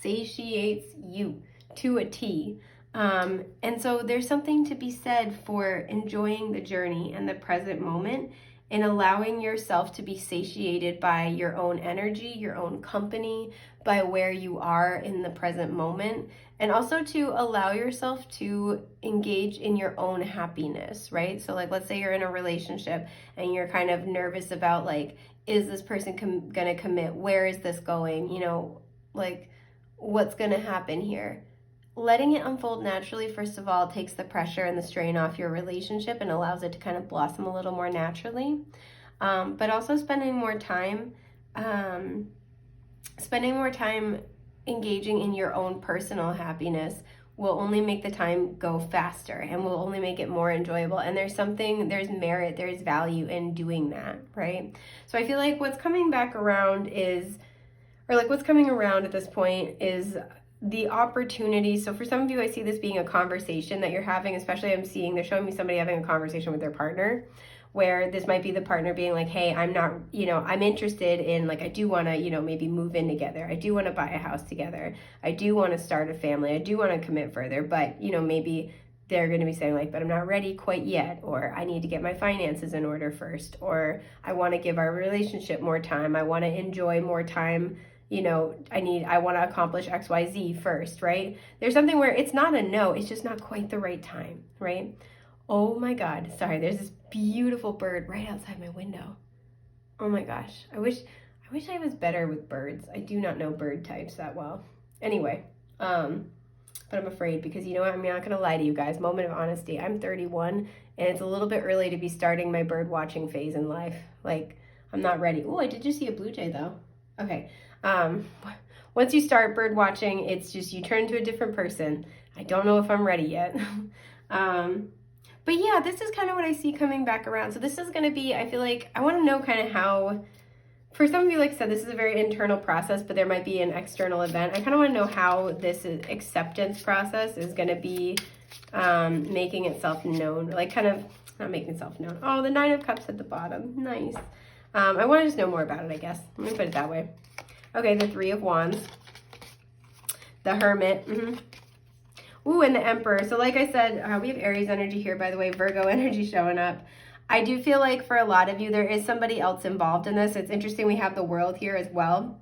satiates you to a T. And so there's something to be said for enjoying the journey and the present moment, and allowing yourself to be satiated by your own energy, your own company, by where you are in the present moment, and also to allow yourself to engage in your own happiness, right? So like, let's say you're in a relationship and you're kind of nervous about like, is this person gonna commit? Where is this going? You know, like, what's gonna happen here? Letting it unfold naturally, first of all, takes the pressure and the strain off your relationship and allows it to kind of blossom a little more naturally. But also spending more time engaging in your own personal happiness will only make the time go faster and will only make it more enjoyable. And there's merit, there's value in doing that, right? So I feel like what's coming around at this point is the opportunity. So for some of you, I see this being a conversation that you're having, especially they're showing me somebody having a conversation with their partner, where this might be the partner being like, hey, I'm not, I'm interested in, like, I do want to, maybe move in together. I do want to buy a house together. I do want to start a family. I do want to commit further, but, maybe they're going to be saying like, but I'm not ready quite yet, or I need to get my finances in order first, or I want to give our relationship more time. I want to enjoy more time. I want to accomplish XYZ first, right? There's something where it's not a no, it's just not quite the right time, right? Oh my God, sorry, there's this beautiful bird right outside my window. Oh my gosh, I wish I was better with birds. I do not know bird types that well. Anyway, but I'm afraid because you know what, I'm not gonna lie to you guys, moment of honesty, I'm 31 and it's a little bit early to be starting my bird watching phase in life. Like, I'm not ready. Oh, I did just see a blue jay though. Okay. Once you start bird watching, it's just you turn into a different person. I don't know if I'm ready yet. But yeah, this is kind of what I see coming back around. So this is going to be, I feel like, I want to know kind of how, for some of you, like I said, this is a very internal process, but there might be an external event. I kind of want to know how this acceptance process is going to be making itself known, like kind of, not making itself known. Oh, the 9 of Cups at the bottom. Nice. I want to just know more about it, I guess. Let me put it that way. Okay, the 3 of Wands, the Hermit, Ooh, and the Emperor. So like I said, we have Aries energy here, by the way, Virgo energy showing up. I do feel like for a lot of you, there is somebody else involved in this. It's interesting we have the World here as well.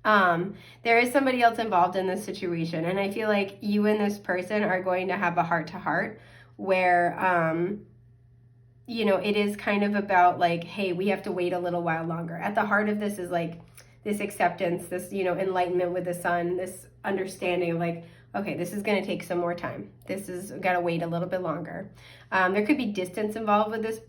There is somebody else involved in this situation, and I feel like you and this person are going to have a heart-to-heart where, it is kind of about like, hey, we have to wait a little while longer. At the heart of this is like, this acceptance, this, enlightenment with the sun, this understanding of like, okay, this is going to take some more time. This is got to wait a little bit longer. There could be distance involved with this,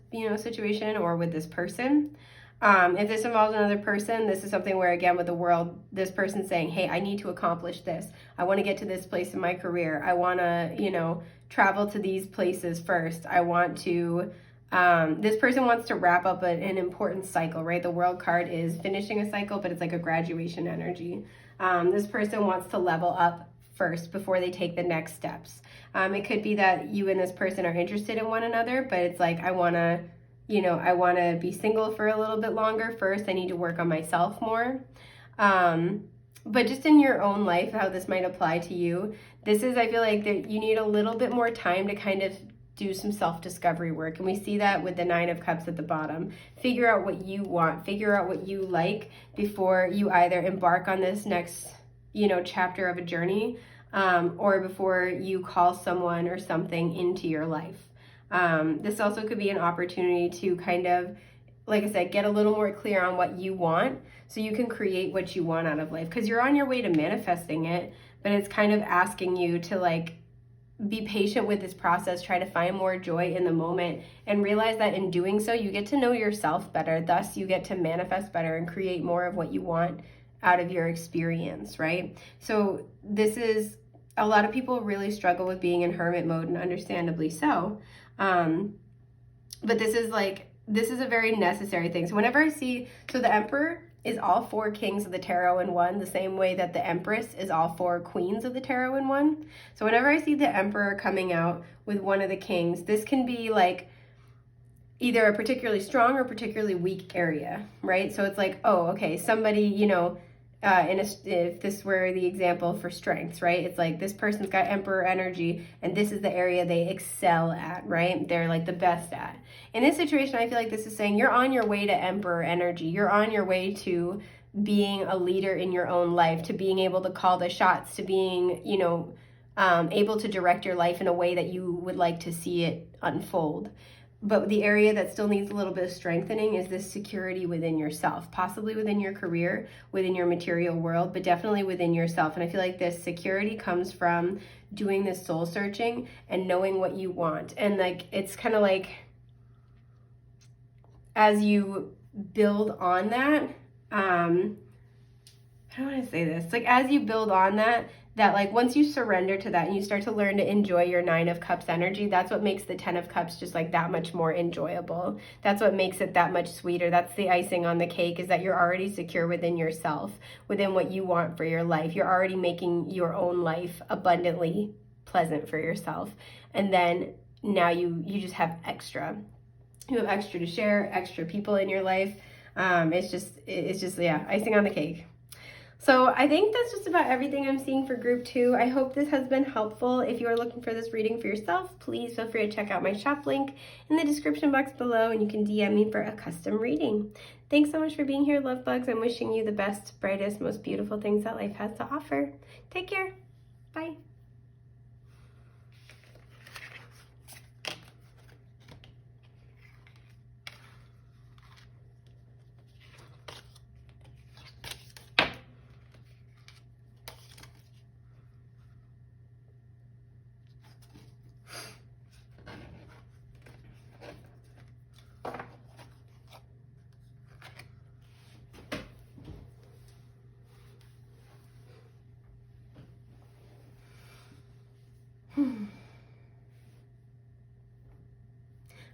situation or with this person. If this involves another person, this is something where, again, with the World, this person's saying, hey, I need to accomplish this. I want to get to this place in my career. I want to, travel to these places first. I want to, this person wants to wrap up an important cycle, right? The World card is finishing a cycle, but it's like a graduation energy. This person wants to level up first before they take the next steps. It could be that you and this person are interested in one another, but it's like, I want to be single for a little bit longer first. I need to work on myself more. But just in your own life, how this might apply to you, I feel like that you need a little bit more time to kind of do some self-discovery work. And we see that with the 9 of Cups at the bottom. Figure out what you want, figure out what you like before you either embark on this next, chapter of a journey, or before you call someone or something into your life. This also could be an opportunity to kind of, like I said, get a little more clear on what you want so you can create what you want out of life, because you're on your way to manifesting it, but it's kind of asking you to like be patient with this process, try to find more joy in the moment, and realize that in doing so, you get to know yourself better. Thus, you get to manifest better and create more of what you want out of your experience, right? So this is, a lot of people really struggle with being in hermit mode, and understandably so. But this is a very necessary thing. So whenever I see, so the Emperor is all 4 kings of the tarot in one, the same way that the Empress is all 4 queens of the tarot in one. So whenever I see the Emperor coming out with one of the kings, this can be like either a particularly strong or particularly weak area, right? So it's like, oh, okay, somebody, if this were the example for strengths, right? It's like this person's got emperor energy and this is the area they excel at, right? They're like the best at. In this situation, I feel like this is saying you're on your way to emperor energy. You're on your way to being a leader in your own life, to being able to call the shots, to being, able to direct your life in a way that you would like to see it unfold. But the area that still needs a little bit of strengthening is this security within yourself, possibly within your career, within your material world, but definitely within yourself. And I feel like this security comes from doing this soul searching and knowing what you want. And like, it's kind of like, as you build on that, how do I say this? Like, as you build on that like once you surrender to that and you start to learn to enjoy your 9 of Cups energy, that's what makes the 10 of Cups just like that much more enjoyable. That's what makes it that much sweeter. That's the icing on the cake, is that you're already secure within yourself, within what you want for your life. You're already making your own life abundantly pleasant for yourself. And then now you just have extra. You have extra to share, extra people in your life. It's just yeah, icing on the cake. So I think that's just about everything I'm seeing for group 2. I hope this has been helpful. If you are looking for this reading for yourself, please feel free to check out my shop link in the description box below, and you can DM me for a custom reading. Thanks so much for being here, love bugs. I'm wishing you the best, brightest, most beautiful things that life has to offer. Take care. Bye.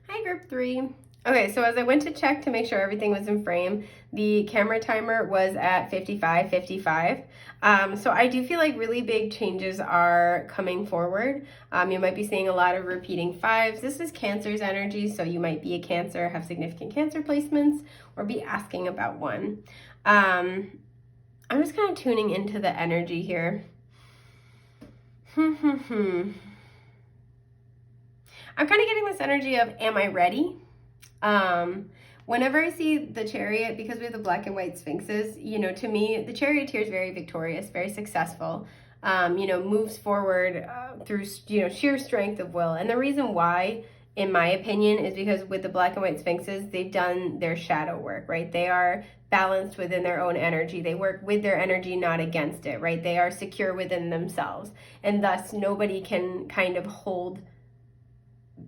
Hi, group 3. Okay, so as I went to check to make sure everything was in frame, the camera timer was at 55:55. So I do feel like really big changes are coming forward. You might be seeing a lot of repeating 5s. This is Cancer's energy, so you might be a Cancer, have significant Cancer placements, or be asking about one. I'm just kind of tuning into the energy here. I'm kind of getting this energy of, am I ready? Whenever I see the Chariot, because we have the black and white Sphinxes, to me, the Charioteer is very victorious, very successful, moves forward through, sheer strength of will. And the reason why, in my opinion, is because with the black and white Sphinxes, they've done their shadow work, right? They are balanced within their own energy. They work with their energy, not against it, right? They are secure within themselves. And thus, nobody can kind of hold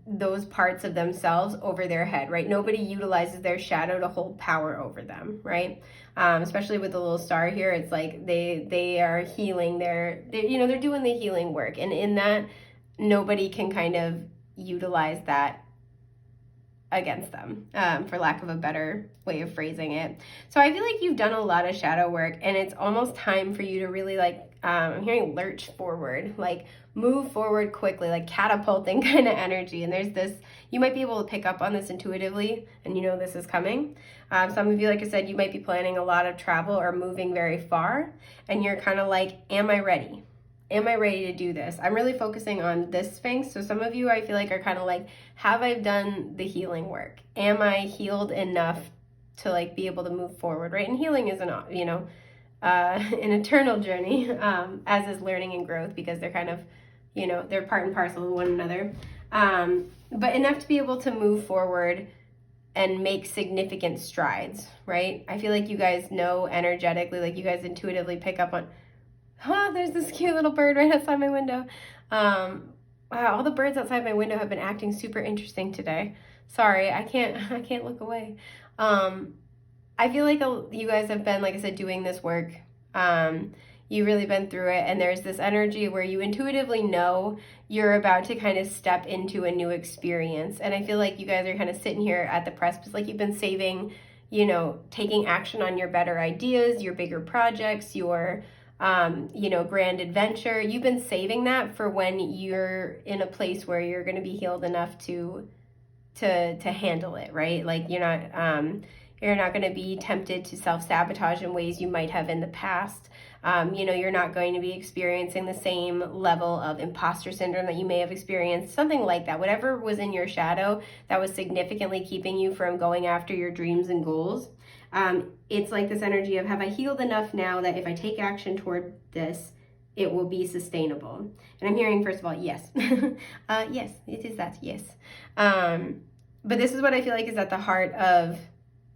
those parts of themselves over their head, right? Nobody utilizes their shadow to hold power over them, right? Especially with the little star here, it's like they are healing. They're doing the healing work, and in that, nobody can kind of utilize that against them, for lack of a better way of phrasing it. So I feel like you've done a lot of shadow work, and it's almost time for you to really I'm hearing lurch forward, like move forward quickly, like catapulting kind of energy. And there's this, you might be able to pick up on this intuitively, and this is coming. Some of you, like I said, you might be planning a lot of travel or moving very far, and you're kind of like, am I ready? Am I ready to do this? I'm really focusing on this Sphinx. So some of you, I feel like, are kind of like, have I done the healing work? Am I healed enough to be able to move forward, right? And healing is an eternal journey, as is learning and growth, because they're kind of, they're part and parcel of one another. But enough to be able to move forward and make significant strides, right? I feel like you guys know energetically, like you guys intuitively pick up on, there's this cute little bird right outside my window. Wow, all the birds outside my window have been acting super interesting today. Sorry, I can't look away. I feel like you guys have been, like I said, doing this work. You've really been through it, and there's this energy where you intuitively know you're about to kind of step into a new experience. And I feel like you guys are kind of sitting here at the precipice, like you've been saving, taking action on your better ideas, your bigger projects, your grand adventure. You've been saving that for when you're in a place where you're going to be healed enough to handle it, right? Like you're You're not going to be tempted to self-sabotage in ways you might have in the past. You know, you're not going to be experiencing the same level of imposter syndrome that you may have experienced, something like that. Whatever was in your shadow that was significantly keeping you from going after your dreams and goals. It's like this energy of, have I healed enough now that if I take action toward this, it will be sustainable? And I'm hearing, first of all, yes. Yes, it is that, yes. But this is what I feel like is at the heart of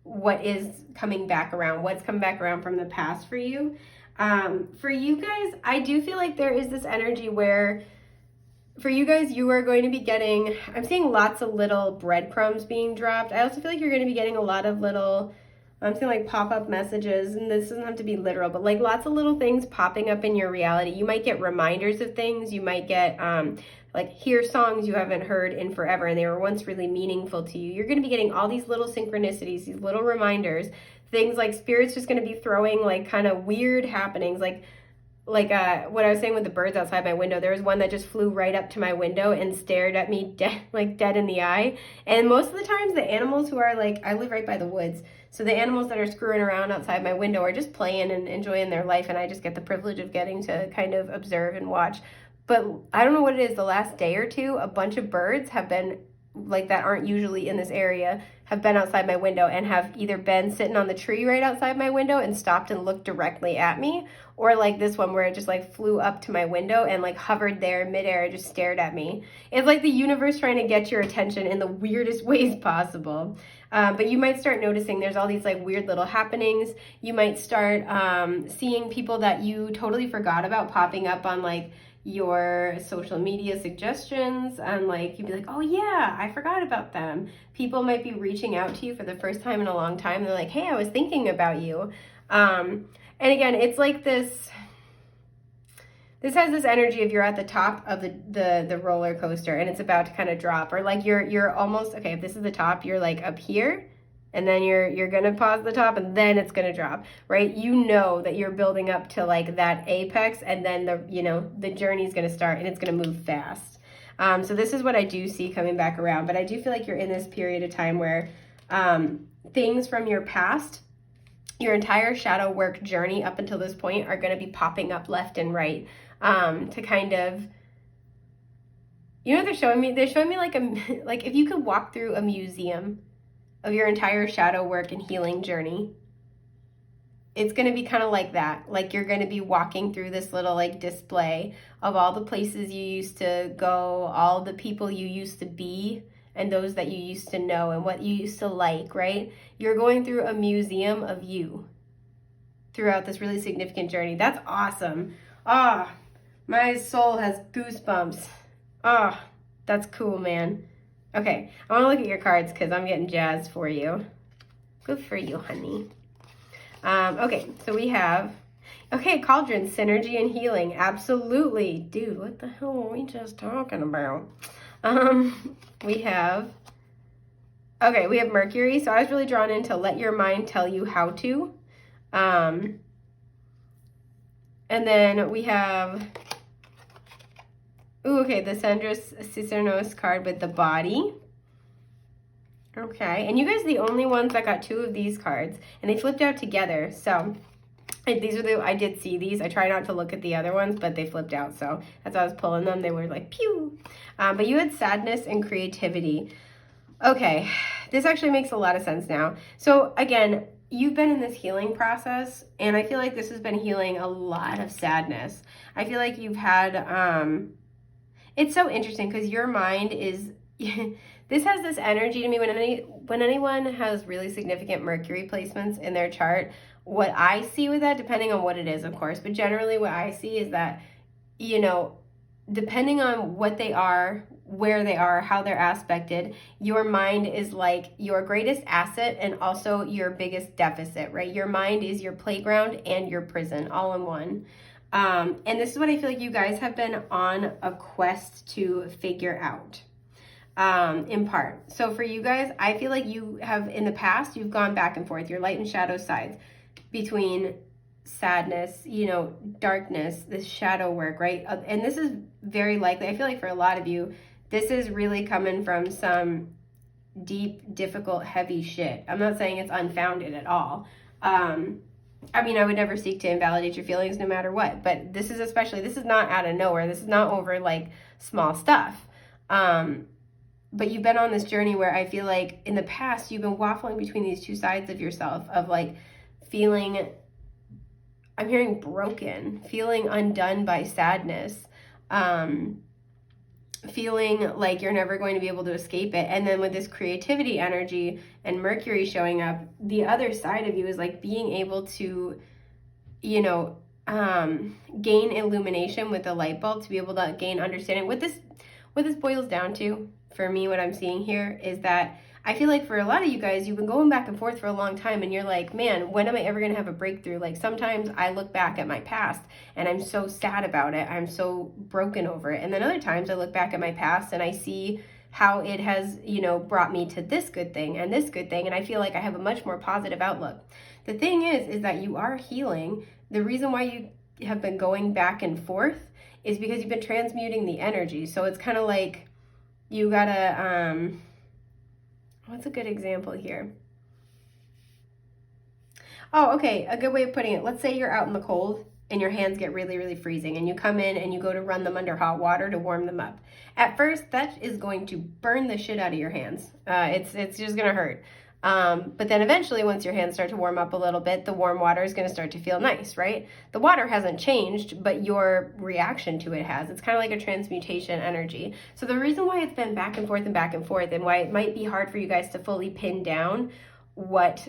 what is coming back around, what's come back around from the past for you. For you guys, I do feel like there is this energy where, for you guys, you are going to be getting, I'm seeing lots of little breadcrumbs being dropped. I also feel like you're going to be getting a lot of little, I'm seeing like pop-up messages, and this doesn't have to be literal, but like lots of little things popping up in your reality. You might get reminders of things. You might get like hear songs you haven't heard in forever and they were once really meaningful to you. You're going to be getting all these little synchronicities, these little reminders, things like Spirit's just going to be throwing like kind of weird happenings, like what I was saying with the birds outside my window. There was one that just flew right up to my window and stared at me dead in the eye. And most of the times the animals who are like, I live right by the woods, so the animals that are screwing around outside my window are just playing and enjoying their life, and I just get the privilege of getting to kind of observe and watch. But I don't know what it is, the last day or two, a bunch of birds have been like, that aren't usually in this area, have been outside my window and have either been sitting on the tree right outside my window and stopped and looked directly at me, or like this one where it just like flew up to my window and like hovered there midair and just stared at me. It's like the universe trying to get your attention in the weirdest ways possible. But you might start noticing there's all these like weird little happenings. You might start seeing people that you totally forgot about popping up on like your social media suggestions, and like you'd be like, oh yeah, I forgot about them. People might be reaching out to you for the first time in a long time. They're like, hey, I was thinking about you. And again, it's like this has this energy of you're at the top of the roller coaster and it's about to kind of drop, or like you're almost, okay, if this is the top, you're like up here, and then you're gonna pause the top and then it's gonna drop, right? You know that you're building up to like that apex, and then the journey's gonna start and it's gonna move fast. So this is what I do see coming back around, but I do feel like you're in this period of time where things from your past, your entire shadow work journey up until this point, are gonna be popping up left and right to kind of, you know what they're showing me? They're showing me like if you could walk through a museum of your entire shadow work and healing journey, it's going to be kind of like that. Like you're going to be walking through this little like display of all the places you used to go, all the people you used to be, and those that you used to know, and what you used to like, right? You're going through a museum of you throughout this really significant journey. That's awesome. Ah, my soul has goosebumps. Ah, that's cool, man. Okay, I want to look at your cards because I'm getting jazzed for you. Good for you, honey. Okay, so we have, okay, Cauldron, synergy and healing. Absolutely. Dude, what the hell were we just talking about? We have Mercury. So I was really drawn into let your mind tell you how to. And then we have, the Sandris Cicernos card with the body. Okay, and you guys are the only ones that got two of these cards, and they flipped out together. So these are I did see these. I try not to look at the other ones, but they flipped out. So as I was pulling them, they were like, pew. But you had sadness and creativity. Okay, this actually makes a lot of sense now. So again, you've been in this healing process, and I feel like this has been healing a lot of sadness. I feel like you've had, it's so interesting because your mind is, this has this energy to me when anyone has really significant Mercury placements in their chart. What I see with that, depending on what it is, of course, but generally what I see is that, depending on what they are, where they are, how they're aspected, your mind is like your greatest asset and also your biggest deficit, right? Your mind is your playground and your prison all in one. And this is what I feel like you guys have been on a quest to figure out, in part. So for you guys, I feel like you have, in the past, you've gone back and forth, your light and shadow sides, between sadness, darkness, this shadow work, right? And this is very likely, I feel like for a lot of you, this is really coming from some deep, difficult, heavy shit. I'm not saying it's unfounded at all. I mean, I would never seek to invalidate your feelings no matter what, but this is not out of nowhere. This is not over like small stuff. But you've been on this journey where I feel like in the past, you've been waffling between these two sides of yourself of like feeling, I'm hearing broken, feeling undone by sadness, feeling like you're never going to be able to escape it. And then with this creativity energy and Mercury showing up, the other side of you is like being able to, you know, gain illumination with the light bulb, to be able to gain understanding. What this boils down to, for me, what I'm seeing here is that I feel like for a lot of you guys, you've been going back and forth for a long time and you're like, man, when am I ever going to have a breakthrough? Like sometimes I look back at my past and I'm so sad about it. I'm so broken over it. And then other times I look back at my past and I see how it has, you know, brought me to this good thing and this good thing. And I feel like I have a much more positive outlook. The thing is that you are healing. The reason why you have been going back and forth is because you've been transmuting the energy. So it's kind of like you gotta, what's a good example here? Oh, okay, a good way of putting it. Let's say you're out in the cold and your hands get really, really freezing and you come in and you go to run them under hot water to warm them up. At first, that is going to burn the shit out of your hands. It's just gonna hurt. But then eventually, once your hands start to warm up a little bit, the warm water is going to start to feel nice, right? The water hasn't changed, but your reaction to it has. It's kind of like a transmutation energy. So the reason why it's been back and forth and why it might be hard for you guys to fully pin down what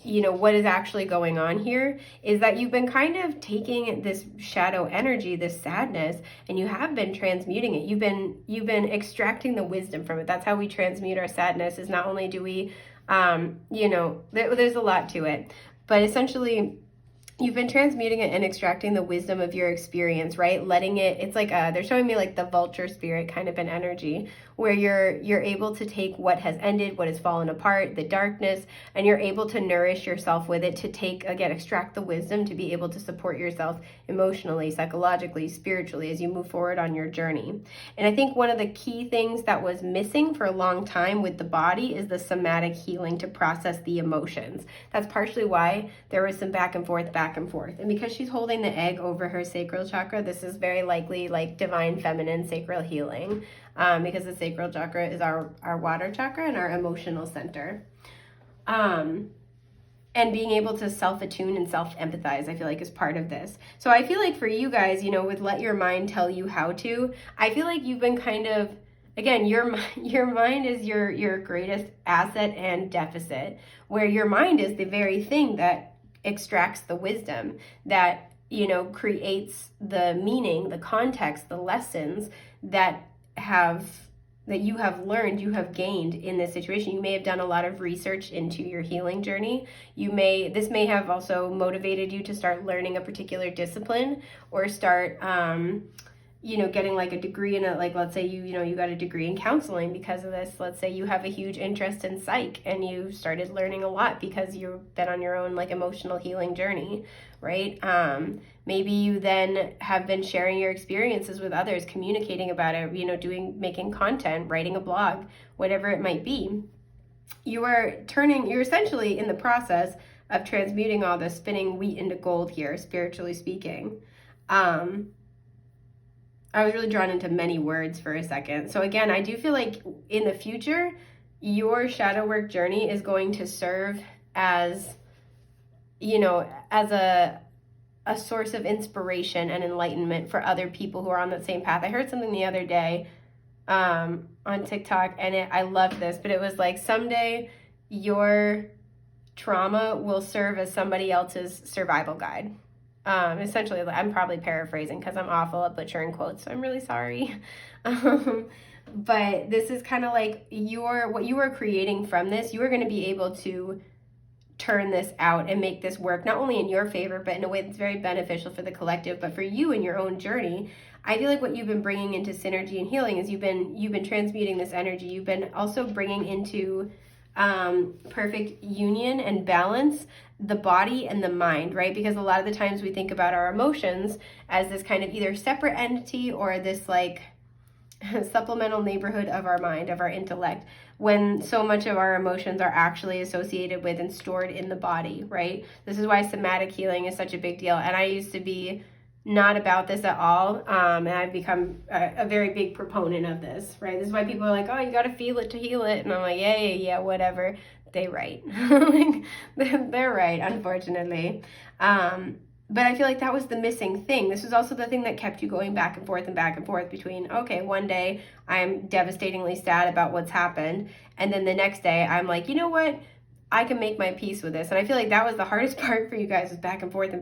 is actually going on here is that you've been kind of taking this shadow energy, this sadness, and you have been transmuting it. You've been extracting the wisdom from it. That's how we transmute our sadness, is not only do we, there's a lot to it, but essentially you've been transmuting it and extracting the wisdom of your experience, right? Letting it, it's like they're showing me like the vulture spirit kind of an energy where you're able to take what has ended, what has fallen apart, the darkness, and you're able to nourish yourself with it to extract the wisdom to be able to support yourself emotionally, psychologically, spiritually as you move forward on your journey. And I think one of the key things that was missing for a long time with the body is the somatic healing to process the emotions. That's partially why there was some back and forth. And because she's holding the egg over her sacral chakra, this is very likely like divine feminine sacral healing, because the sacral chakra is our water chakra and our emotional center. And being able to self-attune and self-empathize, I feel like, is part of this. So I feel like for you guys, with let your mind tell you how to, I feel like you've been kind of, again, your mind is your greatest asset and deficit, where your mind is the very thing that extracts the wisdom, that creates the meaning, the context, the lessons that you have learned, you have gained in this situation. You may have done a lot of research into your healing journey. This may have also motivated you to start learning a particular discipline, or start getting like a degree in it. Like, let's say you got a degree in counseling because of this. Let's say you have a huge interest in psych and you started learning a lot because you've been on your own like emotional healing journey, right? Maybe you then have been sharing your experiences with others, communicating about it, making content, writing a blog, whatever it might be. You're essentially in the process of transmuting all this, spinning wheat into gold here, spiritually speaking. I was really drawn into many words for a second. So again, I do feel like in the future, your shadow work journey is going to serve as, as a source of inspiration and enlightenment for other people who are on that same path. I heard something the other day on TikTok, and I loved this, but it was like, someday your trauma will serve as somebody else's survival guide. Essentially, I'm probably paraphrasing because I'm awful at butchering quotes, so I'm really sorry. But this is kind of like what you are creating from this. You are going to be able to turn this out and make this work, not only in your favor, but in a way that's very beneficial for the collective, but for you in your own journey. I feel like what you've been bringing into synergy and healing is you've been transmuting this energy. You've been also bringing into perfect union and balance the body and the mind, right? Because a lot of the times we think about our emotions as this kind of either separate entity or this like supplemental neighborhood of our mind, of our intellect, when so much of our emotions are actually associated with and stored in the body, right? This is why somatic healing is such a big deal. And I used to be not about this at all, and I've become a very big proponent of this, right? This is why people are like, oh, you got to feel it to heal it. And I'm like, yeah, whatever. They right. Like, they're right, unfortunately. But I feel like that was the missing thing. This was also the thing that kept you going back and forth between, okay, one day I'm devastatingly sad about what's happened, and then the next day I'm like, you know what? I can make my peace with this. And I feel like that was the hardest part for you guys, was back and forth,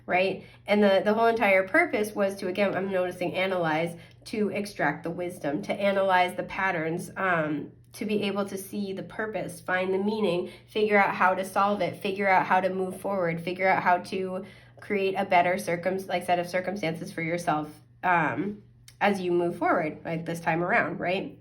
right? And the whole entire purpose was to, again, I'm noticing, analyze, to extract the wisdom, to analyze the patterns, to be able to see the purpose, find the meaning, figure out how to solve it, figure out how to move forward, figure out how to create a better set of circumstances for yourself as you move forward, like this time around, right?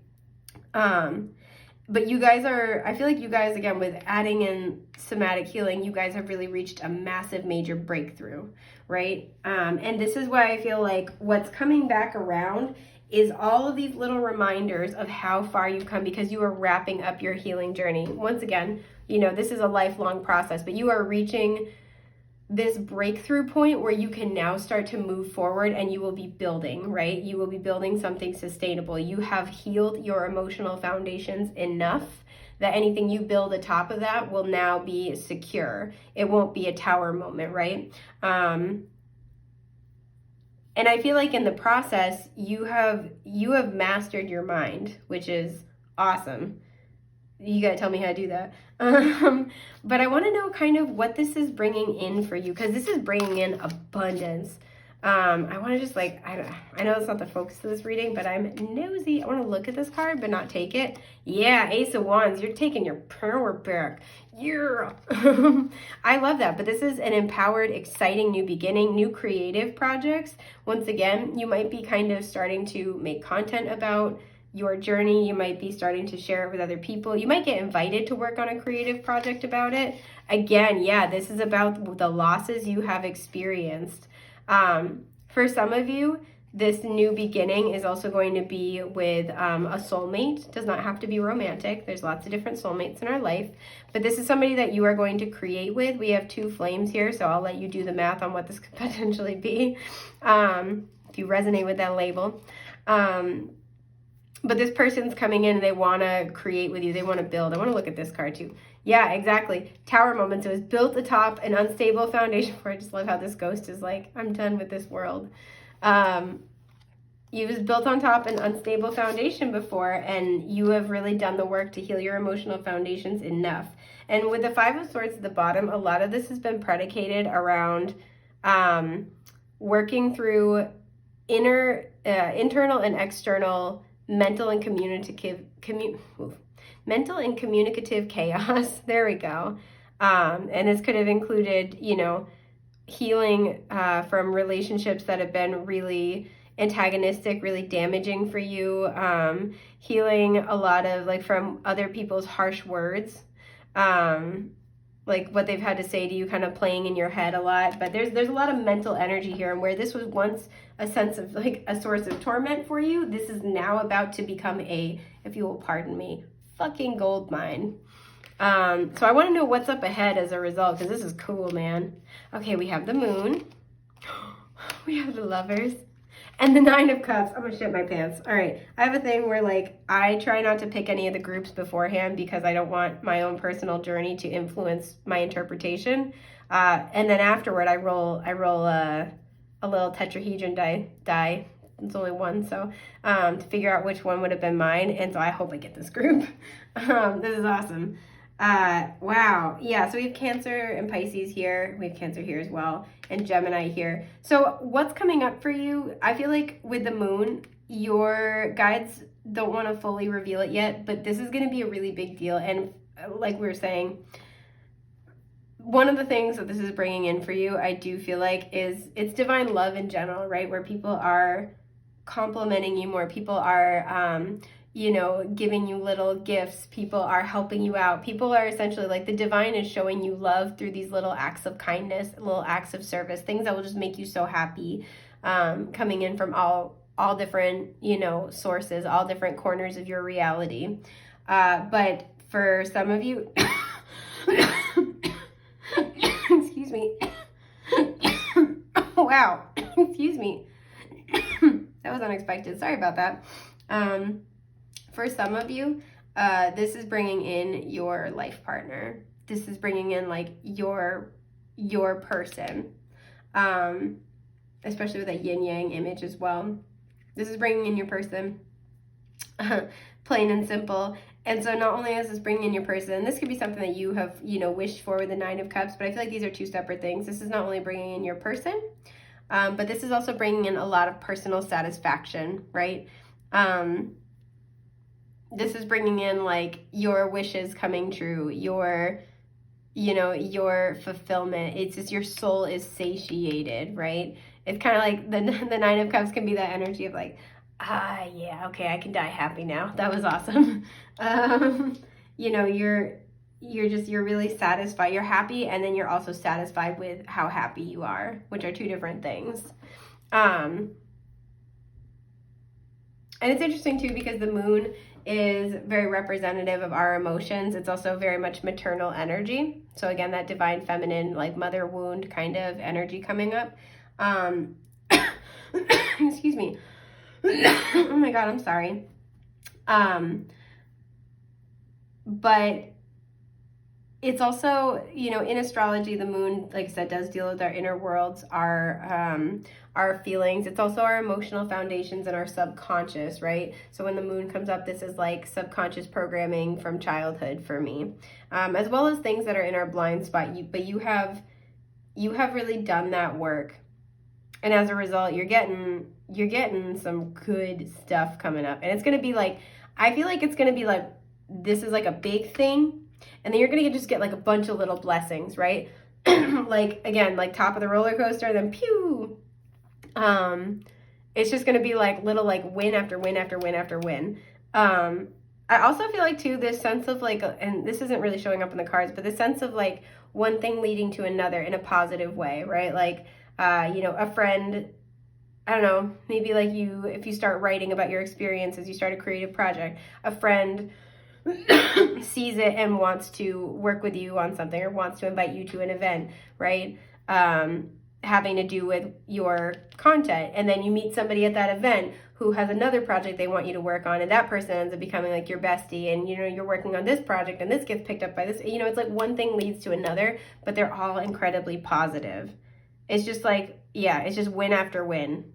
But you guys I feel like you guys, again, with adding in somatic healing, you guys have really reached a massive, major breakthrough, right? And this is why I feel like what's coming back around is all of these little reminders of how far you've come, because you are wrapping up your healing journey. Once again, this is a lifelong process, but you are reaching this breakthrough point where you can now start to move forward, and you will be building, right? You will be building something sustainable. You have healed your emotional foundations enough that anything you build atop of that will now be secure. It won't be a tower moment, right? And I feel like in the process, you have mastered your mind, which is awesome. You gotta tell me how to do that. But I want to know kind of what this is bringing in for you, because this is bringing in abundance. I want to just I know it's not the focus of this reading, but I'm nosy. I want to look at this card, but not take it. Yeah, Ace of Wands. You're taking your power back. Yeah. I love that. But this is an empowered, exciting new beginning, new creative projects. Once again, you might be kind of starting to make content about your journey. You might be starting to share it with other people. You might get invited to work on a creative project about it. Again, yeah, this is about the losses you have experienced. For some of you, this new beginning is also going to be with a soulmate. It does not have to be romantic. There's lots of different soulmates in our life, but this is somebody that you are going to create with. We have 2 flames here, so I'll let you do the math on what this could potentially be, if you resonate with that label. But this person's coming in, they want to create with you. They want to build. I want to look at this card too. Yeah, exactly. Tower moment. So it's built atop an unstable foundation. I just love how this ghost is like, I'm done with this world. You was built on top an unstable foundation before, and you have really done the work to heal your emotional foundations enough. And with the 5 of Swords at the bottom, a lot of this has been predicated around working through internal and external mental and communicative chaos. There we go. And this could have included, healing from relationships that have been really antagonistic, really damaging for you. Healing a lot of from other people's harsh words. What they've had to say to you, kind of playing in your head a lot. But there's a lot of mental energy here, and where this was once a sense of a source of torment for you, this is now about to become if you will pardon me, fucking gold mine. So I want to know what's up ahead as a result, because this is cool, man. Okay, we have the Moon, we have the Lovers, and the 9 of Cups. I'm gonna shit my pants. All right, I have a thing where I try not to pick any of the groups beforehand, because I don't want my own personal journey to influence my interpretation. And then afterward, I roll a little tetrahedron die. It's only one, so to figure out which one would have been mine. And so I hope I get this group. This is awesome. Wow. Yeah, so we have Cancer and Pisces here. We have Cancer here as well, and Gemini here. So what's coming up for you? I feel like with the Moon, your guides don't want to fully reveal it yet, but this is going to be a really big deal. And like we were saying, one of the things that this is bringing in for you, I do feel like, is it's divine love in general, right? Where people are complimenting you more. People are, giving you little gifts. People are helping you out. People are essentially the divine is showing you love through these little acts of kindness, little acts of service, things that will just make you so happy, coming in from all all different, you know, sources, all different corners of your reality. But for some of you, excuse me. Wow, excuse me. That was unexpected. Sorry about that. For some of you, this is bringing in your life partner. This is bringing in like your person, especially with a yin yang image as well. This is bringing in your person, plain and simple. And so not only is this bringing in your person, this could be something that you have, you know, wished for with the Nine of Cups, but I feel like these are two separate things. This is not only bringing in your person, but this is also bringing in a lot of personal satisfaction, right? This is bringing in like your wishes coming true, your, you know, your fulfillment. It's just your soul is satiated, right? It's kind of like the Nine of Cups can be that energy of like, yeah, okay, I can die happy now. That was awesome. You know, you're really satisfied. You're happy, and then you're also satisfied with how happy you are, which are two different things. And it's interesting too because the moon is very representative of our emotions. It's also very much maternal energy. So again, that divine feminine, like mother wound kind of energy coming up. Excuse me. Oh my God, I'm sorry. But it's also, you know, in astrology, the moon, like I said, does deal with our inner worlds, our feelings. It's also our emotional foundations and our subconscious, right? So when the moon comes up, this is like subconscious programming from childhood for me, as well as things that are in our blind spot. But you have really done that work. And as a result, you're getting some good stuff coming up. And it's going to be like, I feel like it's going to be like, this is like a big thing. And then you're going to just get like a bunch of little blessings, right? Like, again, like top of the roller coaster, then pew. It's just going to be like little like win after win after win after win. I also feel like too, this sense of like, and this isn't really showing up in the cards, but the sense of like one thing leading to another in a positive way, right? Like, you know, a friend, I don't know, maybe like you, if you start writing about your experiences, you start a creative project, a friend sees it and wants to work with you on something or wants to invite you to an event, right? Having to do with your content. And then you meet somebody at that event who has another project they want you to work on, and that person ends up becoming like your bestie, and you know, you're working on this project and this gets picked up by this, you know, it's like one thing leads to another, but they're all incredibly positive. It's just like, yeah, it's just win after win.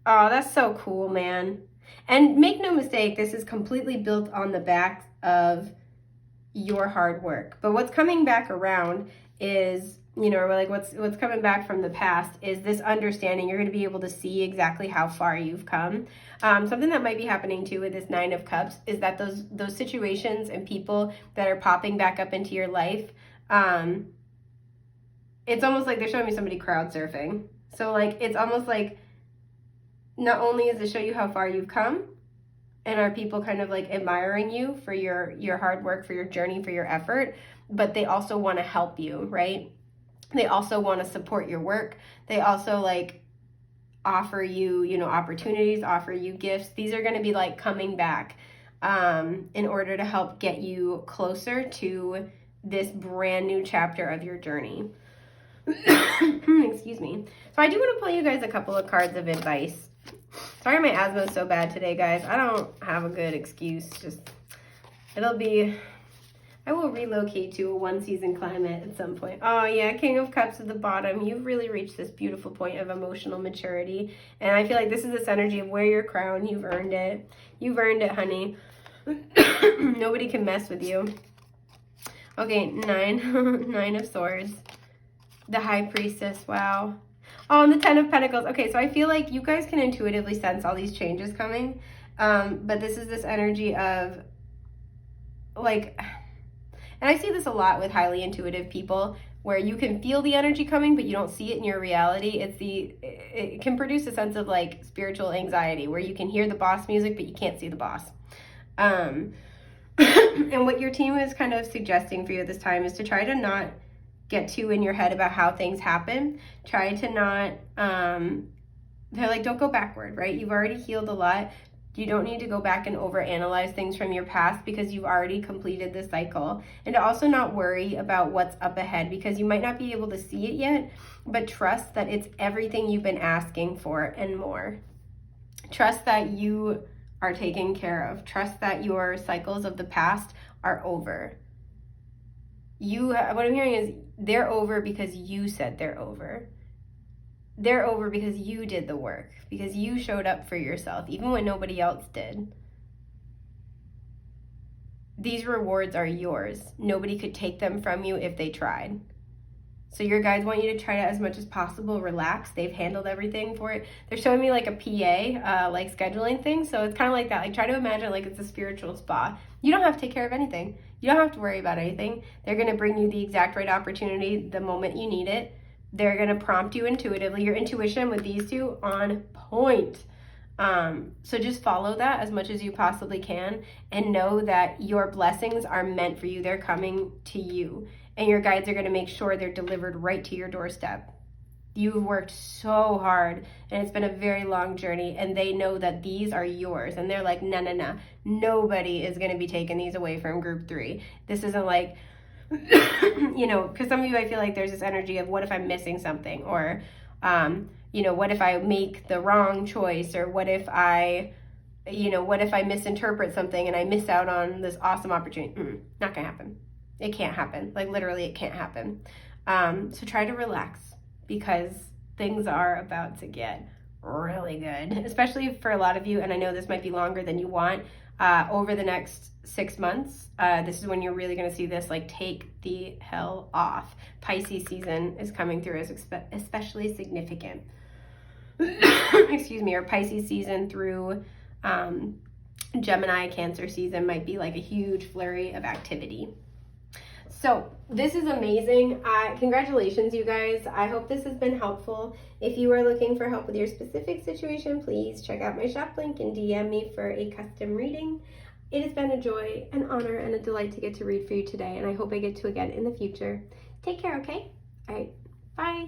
Oh, that's so cool, man. And make no mistake, this is completely built on the back of your hard work. But what's coming back around is, you know, like what's coming back from the past is this understanding. You're going to be able to see exactly how far you've come. Something that might be happening too with this Nine of Cups is that those situations and people that are popping back up into your life, it's almost like they're showing me somebody crowd surfing. So like, it's almost like, not only is it show you how far you've come, and are people kind of like admiring you for your hard work, for your journey, for your effort, but they also want to help you, right? They also want to support your work. They also like offer you, you know, opportunities, offer you gifts. These are going to be like coming back in order to help get you closer to this brand new chapter of your journey. Excuse me. So I do want to pull you guys a couple of cards of advice. Sorry my asthma is so bad today, guys. I don't have a good excuse. Just, I will relocate to a one-season climate at some point. Oh yeah, King of Cups at the bottom. You've really reached this beautiful point of emotional maturity. And I feel like this is this energy of wear your crown. You've earned it. You've earned it, honey. Nobody can mess with you. Okay, Nine of Swords. The High Priestess, wow. Oh, and the Ten of Pentacles. Okay, so I feel like you guys can intuitively sense all these changes coming. But this is this energy of, like, and I see this a lot with highly intuitive people, where you can feel the energy coming, but you don't see it in your reality. It can produce a sense of, like, spiritual anxiety, where you can hear the boss music, but you can't see the boss. And what your team is kind of suggesting for you at this time is to try to not get too in your head about how things happen. Try to not they're like, don't go backward, right? You've already healed a lot. You don't need to go back and overanalyze things from your past because you've already completed the cycle. And to also not worry about what's up ahead because you might not be able to see it yet, but trust that it's everything you've been asking for and more. Trust that you are taken care of. Trust that your cycles of the past are over. What I'm hearing is they're over because you said they're over. They're over because you did the work, because you showed up for yourself, even when nobody else did. These rewards are yours. Nobody could take them from you if they tried. So your guides want you to try to, as much as possible, relax. They've handled everything for it. They're showing me like a PA, like scheduling thing. So it's kind of like that. Like try to imagine like it's a spiritual spa. You don't have to take care of anything. You don't have to worry about anything. They're going to bring you the exact right opportunity the moment you need it. They're going to prompt you intuitively. Your intuition with these two on point. So just follow that as much as you possibly can and know that your blessings are meant for you. They're coming to you. And your guides are going to make sure they're delivered right to your doorstep. You've worked so hard and it's been a very long journey and they know that these are yours. And they're like, no. Nobody is going to be taking these away from group 3. This isn't like, you know, because some of you, I feel like there's this energy of what if I'm missing something, or, you know, what if I make the wrong choice, or what if I misinterpret something and I miss out on this awesome opportunity. Not gonna happen. It can't happen. Like literally it can't happen. So try to relax because things are about to get really good, especially for a lot of you. And I know this might be longer than you want. Over the next 6 months, this is when you're really going to see this like take the hell off. Pisces season is coming through as especially significant. Excuse me, or Pisces season through Gemini, Cancer season might be like a huge flurry of activity. So this is amazing. Congratulations, you guys. I hope this has been helpful. If you are looking for help with your specific situation, please check out my shop link and DM me for a custom reading. It has been a joy, an honor, and a delight to get to read for you today, and I hope I get to again in the future. Take care, okay? All right, bye.